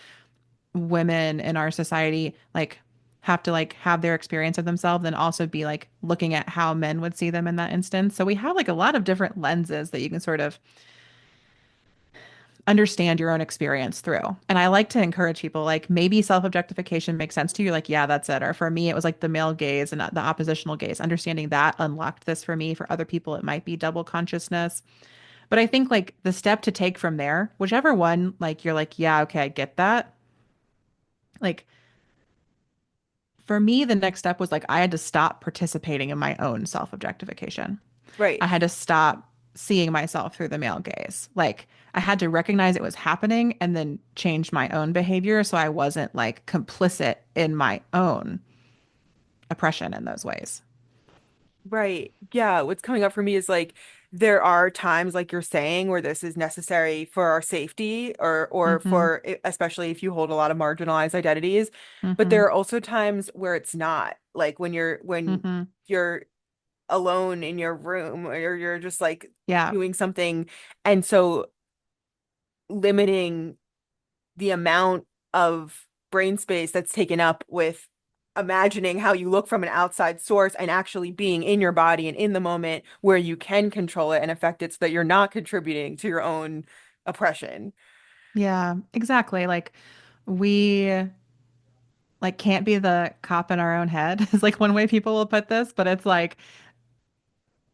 women in our society like have to like have their experience of themselves and also be like looking at how men would see them in that instance. So we have like a lot of different lenses that you can sort of understand your own experience through. And I like to encourage people like maybe self-objectification makes sense to you, like, yeah, that's it. Or for me, it was like the male gaze and the oppositional gaze. Understanding that unlocked this for me. For other people, it might be double consciousness. But I think like the step to take from there, whichever one, like you're like, yeah, okay, I get that. Like for me, the next step was like I had to stop participating in my own self-objectification. Right. I had to stop seeing myself through the male gaze. Like I had to recognize it was happening and then change my own behavior so I wasn't like complicit in my own oppression in those ways. Right. Yeah. What's coming up for me is like there are times like you're saying where this is necessary for our safety or Mm-hmm. for especially if you hold a lot of marginalized identities. But Mm-hmm. there are also times where it's not. Like when Mm-hmm. you're alone in your room or you're just like Yeah. doing something. And so limiting the amount of brain space that's taken up with imagining how you look from an outside source and actually being in your body and in the moment where you can control it and affect it so that you're not contributing to your own oppression. Yeah, exactly. Like we like can't be the cop in our own head is like one way people will put this, but it's like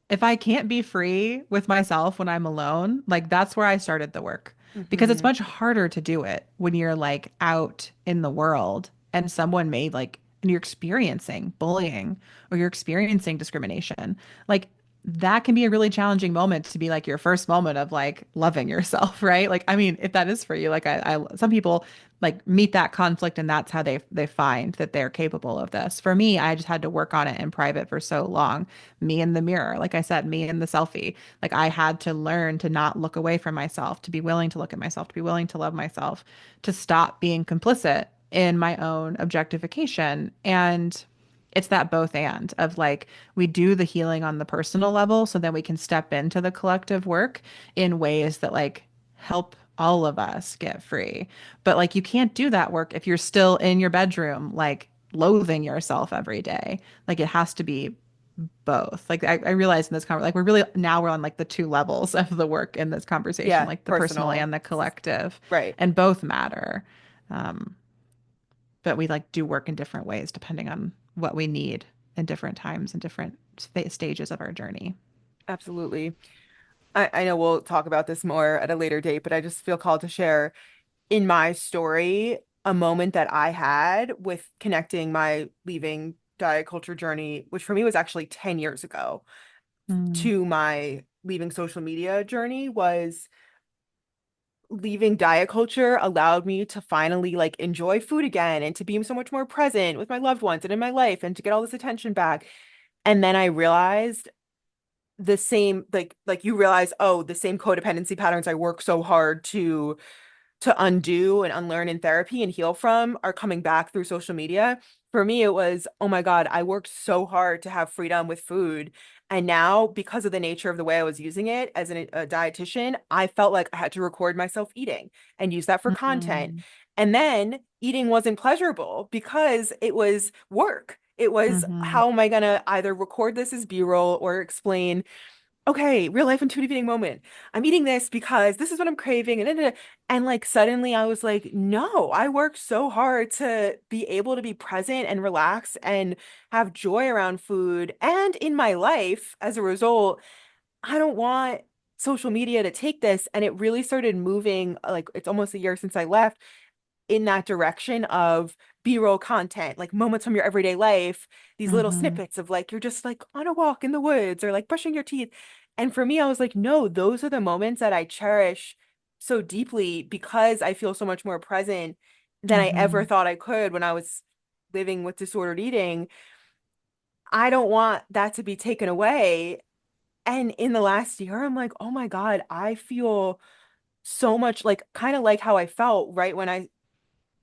if I can't be free with myself when I'm alone, like that's where I started the work because it's Hmm. much harder to do it when you're like out in the world and someone may like, and you're experiencing bullying or you're experiencing discrimination. Like that can be a really challenging moment to be like your first moment of like loving yourself, right? Like, I mean, if that is for you, like some people like meet that conflict and that's how they find that they're capable of this. For me, I just had to work on it in private for so long. Me in the mirror, like I said, me in the selfie. Like I had to learn to not look away from myself, to be willing to look at myself, to be willing to love myself, to stop being complicit in my own objectification. And it's that both and of like we do the healing on the personal level so then we can step into the collective work in ways that like help all of us get free. But like you can't do that work if you're still in your bedroom, like loathing yourself every day. Like it has to be both. Like I realized in this conversation, like we're on like the two levels of the work in this conversation, Yeah, like the personal personal. and the collective, Right. and both matter. Um, but we like do work in different ways depending on what we need in different times and different stages of our journey. Absolutely. I know we'll talk about this more at a later date, but I just feel called to share in my story a moment that I had with connecting my leaving diet culture journey, which for me was actually 10 years ago, Mm, to my leaving social media journey was leaving diet culture allowed me to finally like enjoy food again and to be so much more present with my loved ones and in my life and to get all this attention back. And then I realized the same like you realize, oh, the same codependency patterns I work so hard to undo and unlearn in therapy and heal from are coming back through social media. For me, it was, oh my God, I worked so hard to have freedom with food. And now, because of the nature of the way I was using it as a dietitian, I felt like I had to record myself eating and use that for content. mm, And then eating wasn't pleasurable because it was work. It was, mm-hmm, how am I going to either record this as B-roll or explain okay, real life intuitive eating moment. I'm eating this because this is what I'm craving. And like suddenly I was like, no, I worked so hard to be able to be present and relax and have joy around food. And in my life, as a result, I don't want social media to take this. And it really started moving, like it's almost a year since I left in that direction of B-roll content, like moments from your everyday life, these little mm-hmm, snippets of like you're just like on a walk in the woods or like brushing your teeth. And for me, I was like, no, those are the moments that I cherish so deeply because I feel so much more present than I ever mm-hmm, thought I could when I was living with disordered eating. I don't want that to be taken away. And in the last year, I'm like, oh my God, I feel so much like kind of like how I felt right when I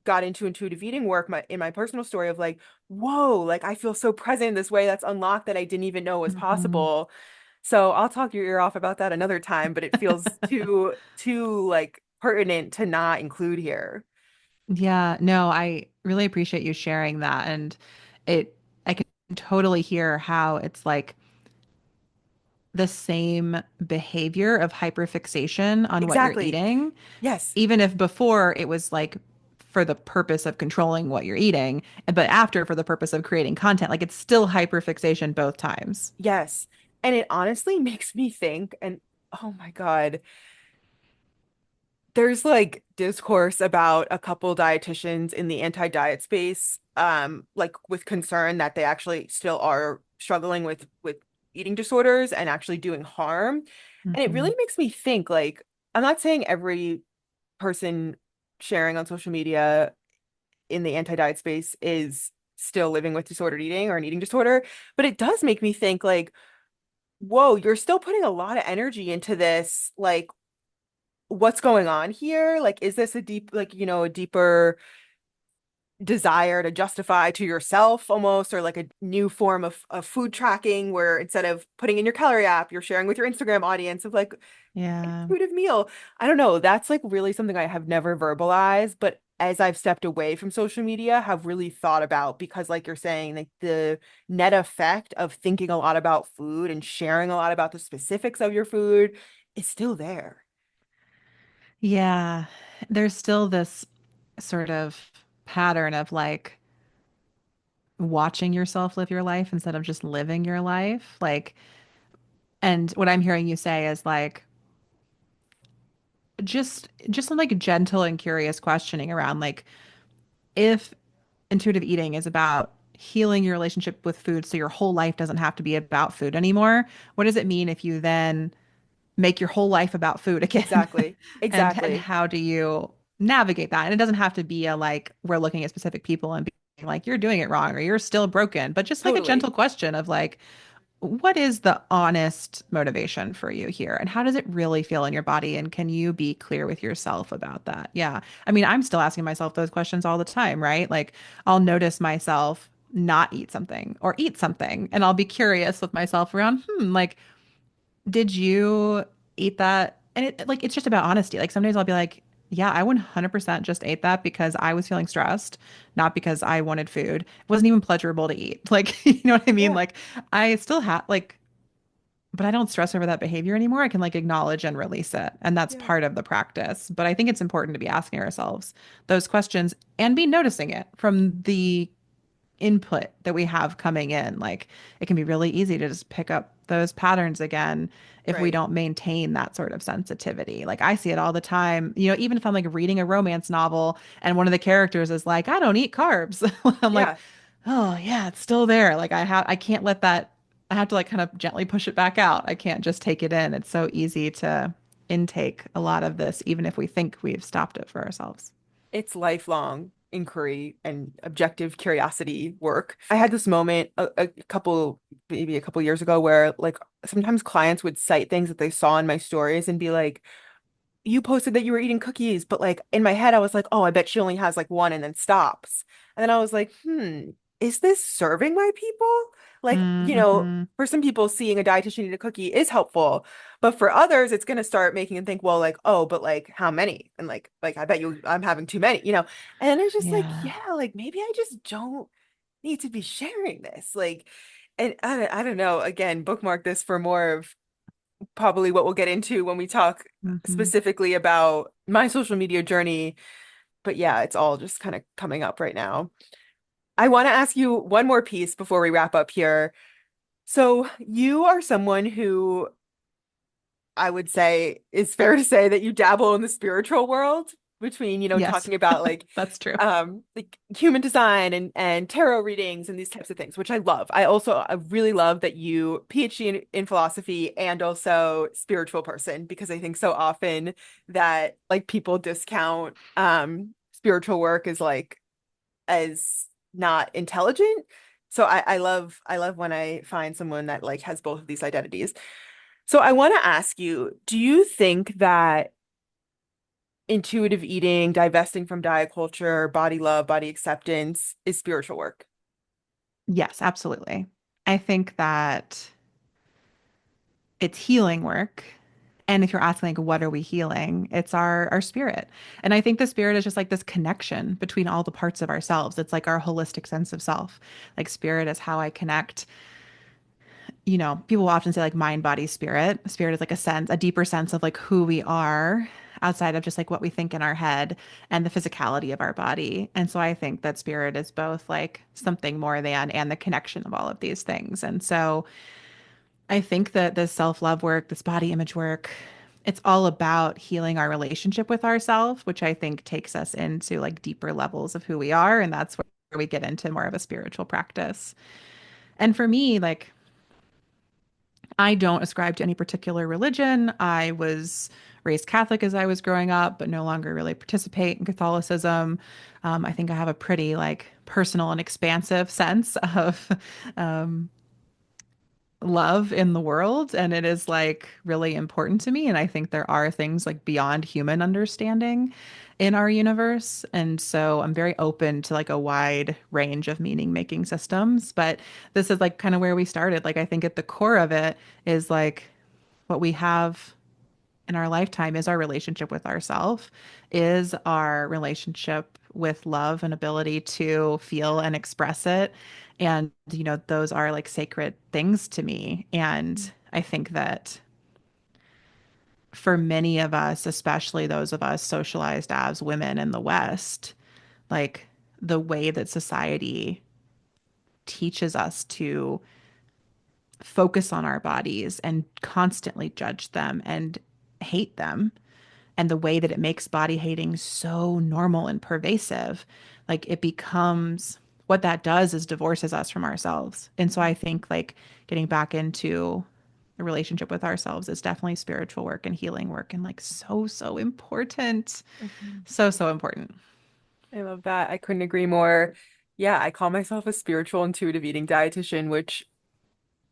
got into intuitive eating work in my personal story of like, whoa, like I feel so present in this way that's unlocked that I didn't even know was mm-hmm. possible. So I'll talk your ear off about that another time, but it feels too like pertinent to not include here. Yeah, no, I really appreciate you sharing that. And I can totally hear how it's like the same behavior of hyperfixation on what you're Exactly. eating, Yes. even if before it was like for the purpose of controlling what you're eating, but after for the purpose of creating content, like it's still hyperfixation both times. Yes. And it honestly makes me think, and oh my God, there's like discourse about a couple dietitians in the anti-diet space, like with concern that they actually still are struggling with eating disorders and actually doing harm. And it Hmm. really makes me think like, I'm not saying every person sharing on social media in the anti-diet space is still living with disordered eating or an eating disorder, but it does make me think like, whoa, you're still putting a lot of energy into this. Like, what's going on here? Like, is this a deep, like, a deeper desire to justify to yourself almost, or like a new form of food tracking where instead of putting in your calorie app, you're sharing with your Instagram audience of like Yeah. intuitive meal. I don't know. That's like really something I have never verbalized, but as I've stepped away from social media, have really thought about because like you're saying, like the net effect of thinking a lot about food and sharing a lot about the specifics of your food is still there. Yeah. There's still this sort of pattern of like watching yourself live your life instead of just living your life. Like, and what I'm hearing you say is like just some like gentle and curious questioning around like if intuitive eating is about healing your relationship with food so your whole life doesn't have to be about food anymore, what does it mean if you then make your whole life about food again? Exactly. And Exactly. how do you navigate that? And it doesn't have to be a like we're looking at specific people and being like you're doing it wrong or you're still broken, but just like a Totally. gentle question of like what is the honest motivation for you here? And how does it really feel in your body? And can you be clear with yourself about that? Yeah. I mean, I'm still asking myself those questions all the time, right? Like I'll notice myself not eat something or eat something, and I'll be curious with myself around, like, did you eat that? And it like it's just about honesty. Like some days I'll be like, yeah, I 100% just ate that because I was feeling stressed, not because I wanted food. It wasn't even pleasurable to eat. Like, you know what I mean? Yeah. Like I still have like, but I don't stress over that behavior anymore. I can like acknowledge and release it. And that's Yeah. part of the practice. But I think it's important to be asking ourselves those questions and be noticing it from the input that we have coming in. Like it can be really easy to just pick up those patterns again if we Right. don't maintain that sort of sensitivity. Like I see it all the time, even if I'm like reading a romance novel and one of the characters is like, I don't eat carbs. I'm like, Yeah. oh yeah, it's still there. Like I can't let that, I have to like kind of gently push it back out. I can't just take it in. It's so easy to intake a lot of this, even if we think we've stopped it for ourselves. It's lifelong inquiry and objective curiosity work. I had this moment maybe a couple years ago where like sometimes clients would cite things that they saw in my stories and be like, you posted that you were eating cookies, but like in my head, I was like, oh, I bet she only has like one and then stops. And then I was like, is this serving my people? Like, Mm-hmm. for some people, seeing a dietitian eat a cookie is helpful, but for others, it's going to start making them think, well, like, oh, but like, how many? And like, I bet I'm having too many. And it's just like, Yeah. yeah, like maybe I just don't need to be sharing this. Like, and I don't know. Again, bookmark this for more of probably what we'll get into when we talk Mm-hmm. specifically about my social media journey. But yeah, it's all just kind of coming up right now. I want to ask you one more piece before we wrap up here. So, you are someone who I would say is fair to say that you dabble in the spiritual world between, Yes, talking about that's true. like human design and tarot readings and these types of things, which I love. I really love that you PhD in philosophy and also spiritual person because I think so often that like people discount spiritual work as not intelligent. So I love when I find someone that like has both of these identities. So I want to ask you, do you think that intuitive eating, divesting from diet culture, body love, body acceptance is spiritual work? Yes, absolutely. I think that it's healing work. And if you're asking like what are we healing? It's our spirit. And I think the spirit is just like this connection between all the parts of ourselves. It's like our holistic sense of self. Like spirit is how I connect. People will often say like mind, body, spirit. Spirit is like a sense, a deeper sense of like who we are outside of just like what we think in our head and the physicality of our body. And so I think that spirit is both like something more than and the connection of all of these things. And so I think that this self-love work, this body image work, it's all about healing our relationship with ourselves, which I think takes us into like deeper levels of who we are. And that's where we get into more of a spiritual practice. And for me, like I don't ascribe to any particular religion. I was raised Catholic as I was growing up, but no longer really participate in Catholicism. I think I have a pretty like personal and expansive sense of um, love in the world, and it is like really important to me. And I think there are things like beyond human understanding in our universe. And so I'm very open to like a wide range of meaning making systems. But this is like kind of where we started. Like, I think at the core of it is like what we have in our lifetime is our relationship with ourself, is our relationship with love and ability to feel and express it. And, those are like sacred things to me. And I think that for many of us, especially those of us socialized as women in the West, like the way that society teaches us to focus on our bodies and constantly judge them and hate them, and the way that it makes body hating so normal and pervasive, like it becomes what that does is divorces us from ourselves. And so I think like getting back into a relationship with ourselves is definitely spiritual work and healing work, and like so, so important. Mhm. So, so important. I love that. I couldn't agree more. Yeah, I call myself a spiritual intuitive eating dietitian, which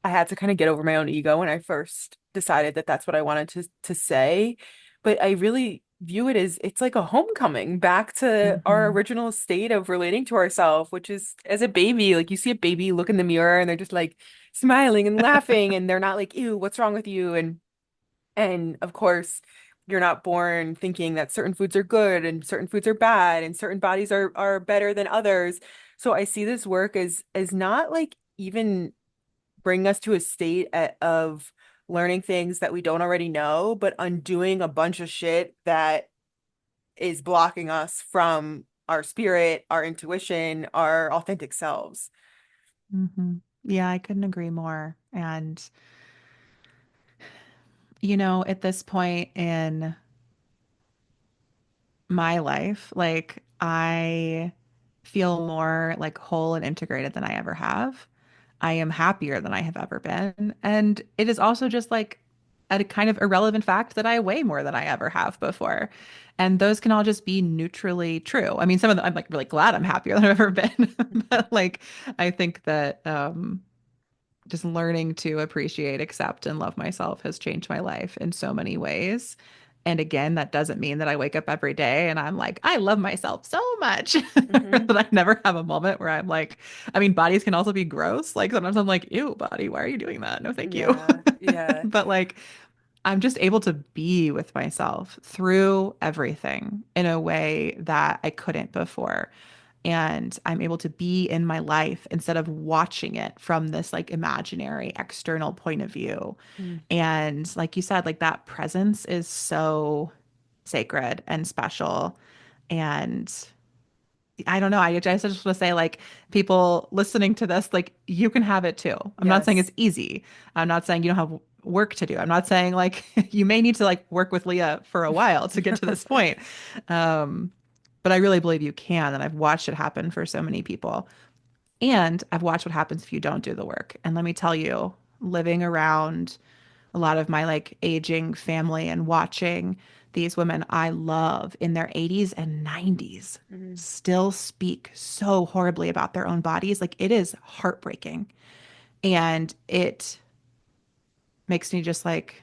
I had to kind of get over my own ego when I first decided that that's what I wanted to say. But I really view it as it's like a homecoming back to our Hmm. original state of relating to ourselves, which is as a baby, like you see a baby look in the mirror and they're just like smiling and laughing and they're not like, ew, what's wrong with you? And of course, you're not born thinking that certain foods are good and certain foods are bad and certain bodies are better than others. So I see this work as not like even bring us to a state of learning things that we don't already know, but undoing a bunch of shit that is blocking us from our spirit, our intuition, our authentic selves. Hmm. Yeah, I couldn't agree more. And, at this point in my life, like I feel more like whole and integrated than I ever have. I am happier than I have ever been. And it is also just like a kind of irrelevant fact that I weigh more than I ever have before. And those can all just be neutrally true. I mean, some of them I'm like really glad I'm happier than I've ever been. Mhm. But like I think that just learning to appreciate, accept, and love myself has changed my life in so many ways. And again, that doesn't mean that I wake up every day and I'm like, I love myself so much that Mhm. I never have a moment where I'm like, I mean, bodies can also be gross. Like sometimes I'm like, ew, body, why are you doing that? No, thank you. Yeah, yeah. But like, I'm just able to be with myself through everything in a way that I couldn't before. And I'm able to be in my life instead of watching it from this like imaginary external point of view. Mm. And like you said, like that presence is so sacred and special. And I don't know. I just want to say, like, people listening to this, like, you can have it too. I'm not saying Yes. it's easy. I'm not saying you don't have work to do. I'm not saying like you may need to like work with Leah for a while to get to this point. Um, but I really believe you can. And I've watched it happen for so many people. And I've watched what happens if you don't do the work. And let me tell you, living around a lot of my like aging family and watching these women I love in their 80s and 90s Mhm. still speak so horribly about their own bodies. Like it is heartbreaking. And it makes me just like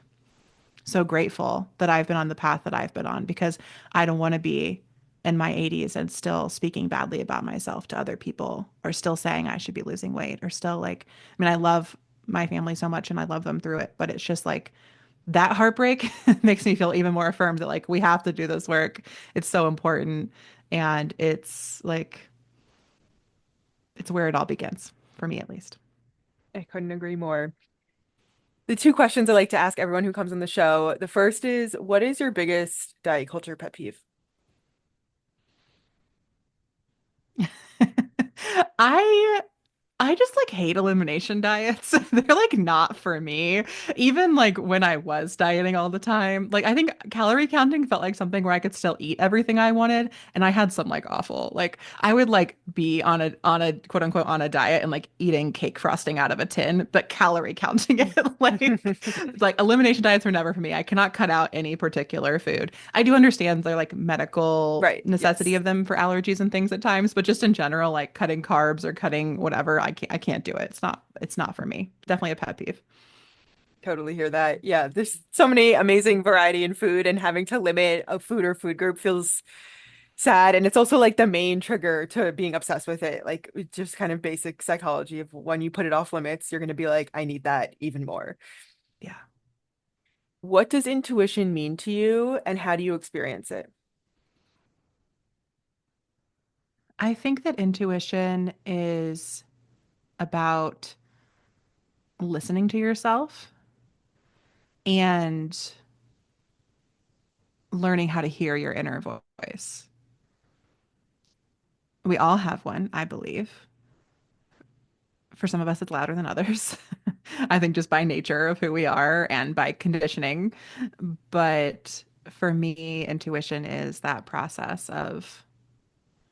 so grateful that I've been on the path that I've been on, because I don't want to be in my 80s and still speaking badly about myself to other people, or still saying I should be losing weight, or still like, I mean, I love my family so much and I love them through it, but it's just like that heartbreak makes me feel even more affirmed that like we have to do this work. It's so important. And it's like, it's where it all begins, for me at least. I couldn't agree more. The two questions I like to ask everyone who comes on the show. The first is, what is your biggest diet culture pet peeve? I I just like hate elimination diets. They're like not for me. Even like when I was dieting all the time, like I think calorie counting felt like something where I could still eat everything I wanted. And I had some like awful, like I would like be on a quote unquote on a diet and like eating cake frosting out of a tin, but calorie counting it like elimination diets were never for me. I cannot cut out any particular food. I do understand they're like medical Right. necessity Yes. of them for allergies and things at times, but just in general, like cutting carbs or cutting whatever, I can't do it. It's not for me. Definitely a pet peeve. Totally hear that. Yeah, there's so many amazing variety in food, and having to limit a food or food group feels sad. And it's also like the main trigger to being obsessed with it. Like it's just kind of basic psychology of when you put it off limits, you're going to be like, I need that even more. Yeah. What does intuition mean to you, and how do you experience it? I think that intuition is about listening to yourself and learning how to hear your inner voice. We all have one, I believe. For some of us, it's louder than others. I think just by nature of who we are and by conditioning. But for me, intuition is that process of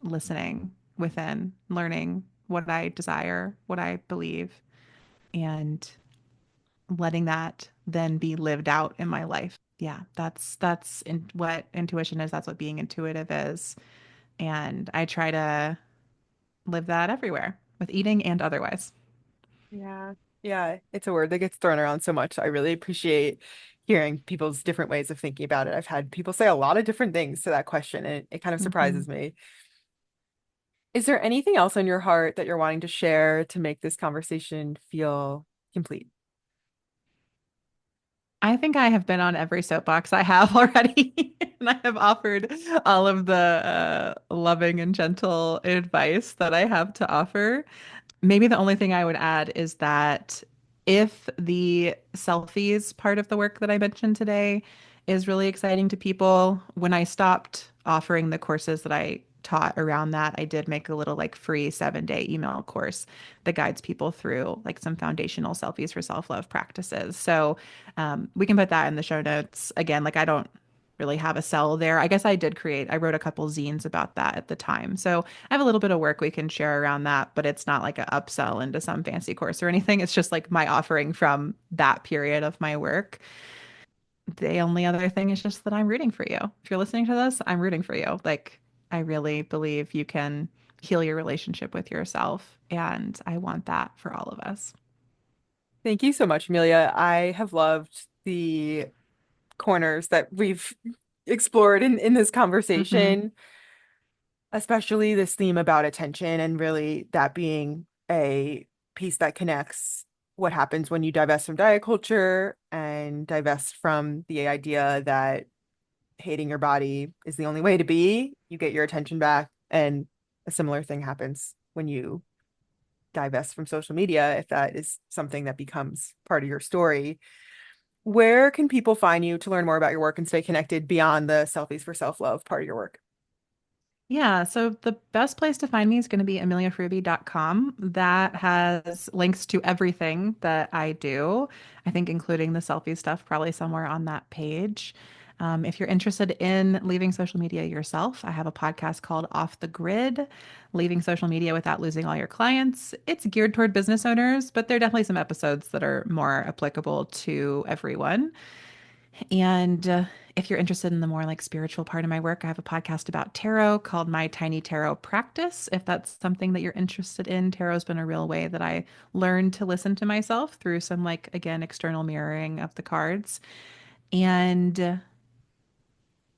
listening within, learning what I desire, what I believe, and letting that then be lived out in my life. Yeah, what intuition is. That's what being intuitive is. And I try to live that everywhere with eating and otherwise. Yeah. Yeah, it's a word that gets thrown around so much. I really appreciate hearing people's different ways of thinking about it. I've had people say a lot of different things to that question, and it kind of surprises Mhm. me. Is there anything else on your heart that you're wanting to share to make this conversation feel complete? I think I have been on every soapbox I have already, and I have offered all of the loving and gentle advice that I have to offer. Maybe the only thing I would add is that if the selfies part of the work that I mentioned today is really exciting to people, when I stopped offering the courses that I taught around that, I did make a little like free 7-day email course that guides people through like some foundational selfies for self-love practices. So we can put that in the show notes. Again, like I don't really have a sell there. I guess I wrote a couple zines about that at the time. So I have a little bit of work we can share around that, but it's not like an upsell into some fancy course or anything. It's just like my offering from that period of my work. The only other thing is just that I'm rooting for you. If you're listening to this, I'm rooting for you. Like, I really believe you can heal your relationship with yourself. And I want that for all of us. Thank you so much, Amelia. I have loved the corners that we've explored in this Hmm. conversation, especially this theme about attention and really that being a piece that connects what happens when you divest from diet culture and divest from the idea that hating your body is the only way to be. You get your attention back, and a similar thing happens when you divest from social media, if that is something that becomes part of your story. Where can people find you to learn more about your work and stay connected beyond the selfies for self-love part of your work? Yeah, so the best place to find me is going to be ameliahruby.com. That has links to everything that I do. I think including the selfie stuff probably somewhere on that page. If you're interested in leaving social media yourself, I have a podcast called Off the Grid, Leaving Social Media Without Losing All Your Clients. It's geared toward business owners, but there are definitely some episodes that are more applicable to everyone. And if you're interested in the more like spiritual part of my work, I have a podcast about tarot called My Tiny Tarot Practice. If that's something that you're interested in, tarot's been a real way that I learned to listen to myself through some like again external mirroring of the cards. And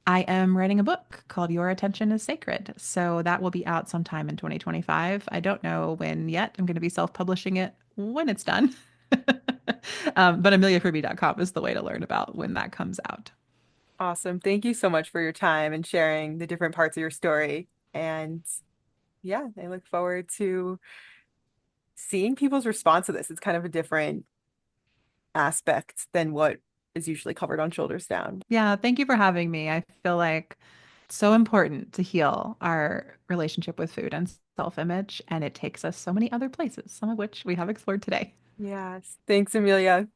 I am writing a book called Your Attention is Sacred. So that will be out sometime in 2025. I don't know when yet. I'm going to be self-publishing it when it's done. But ameliahruby.com is the way to learn about when that comes out. Awesome. Thank you so much for your time and sharing the different parts of your story. And yeah, I look forward to seeing people's response to this. It's kind of a different aspect than what is usually covered on Shoulders Down. Yeah, thank you for having me. I feel like so important to heal our relationship with food and self-image, and it takes us so many other places, some of which we have explored today. Yes. Thanks, Amelia.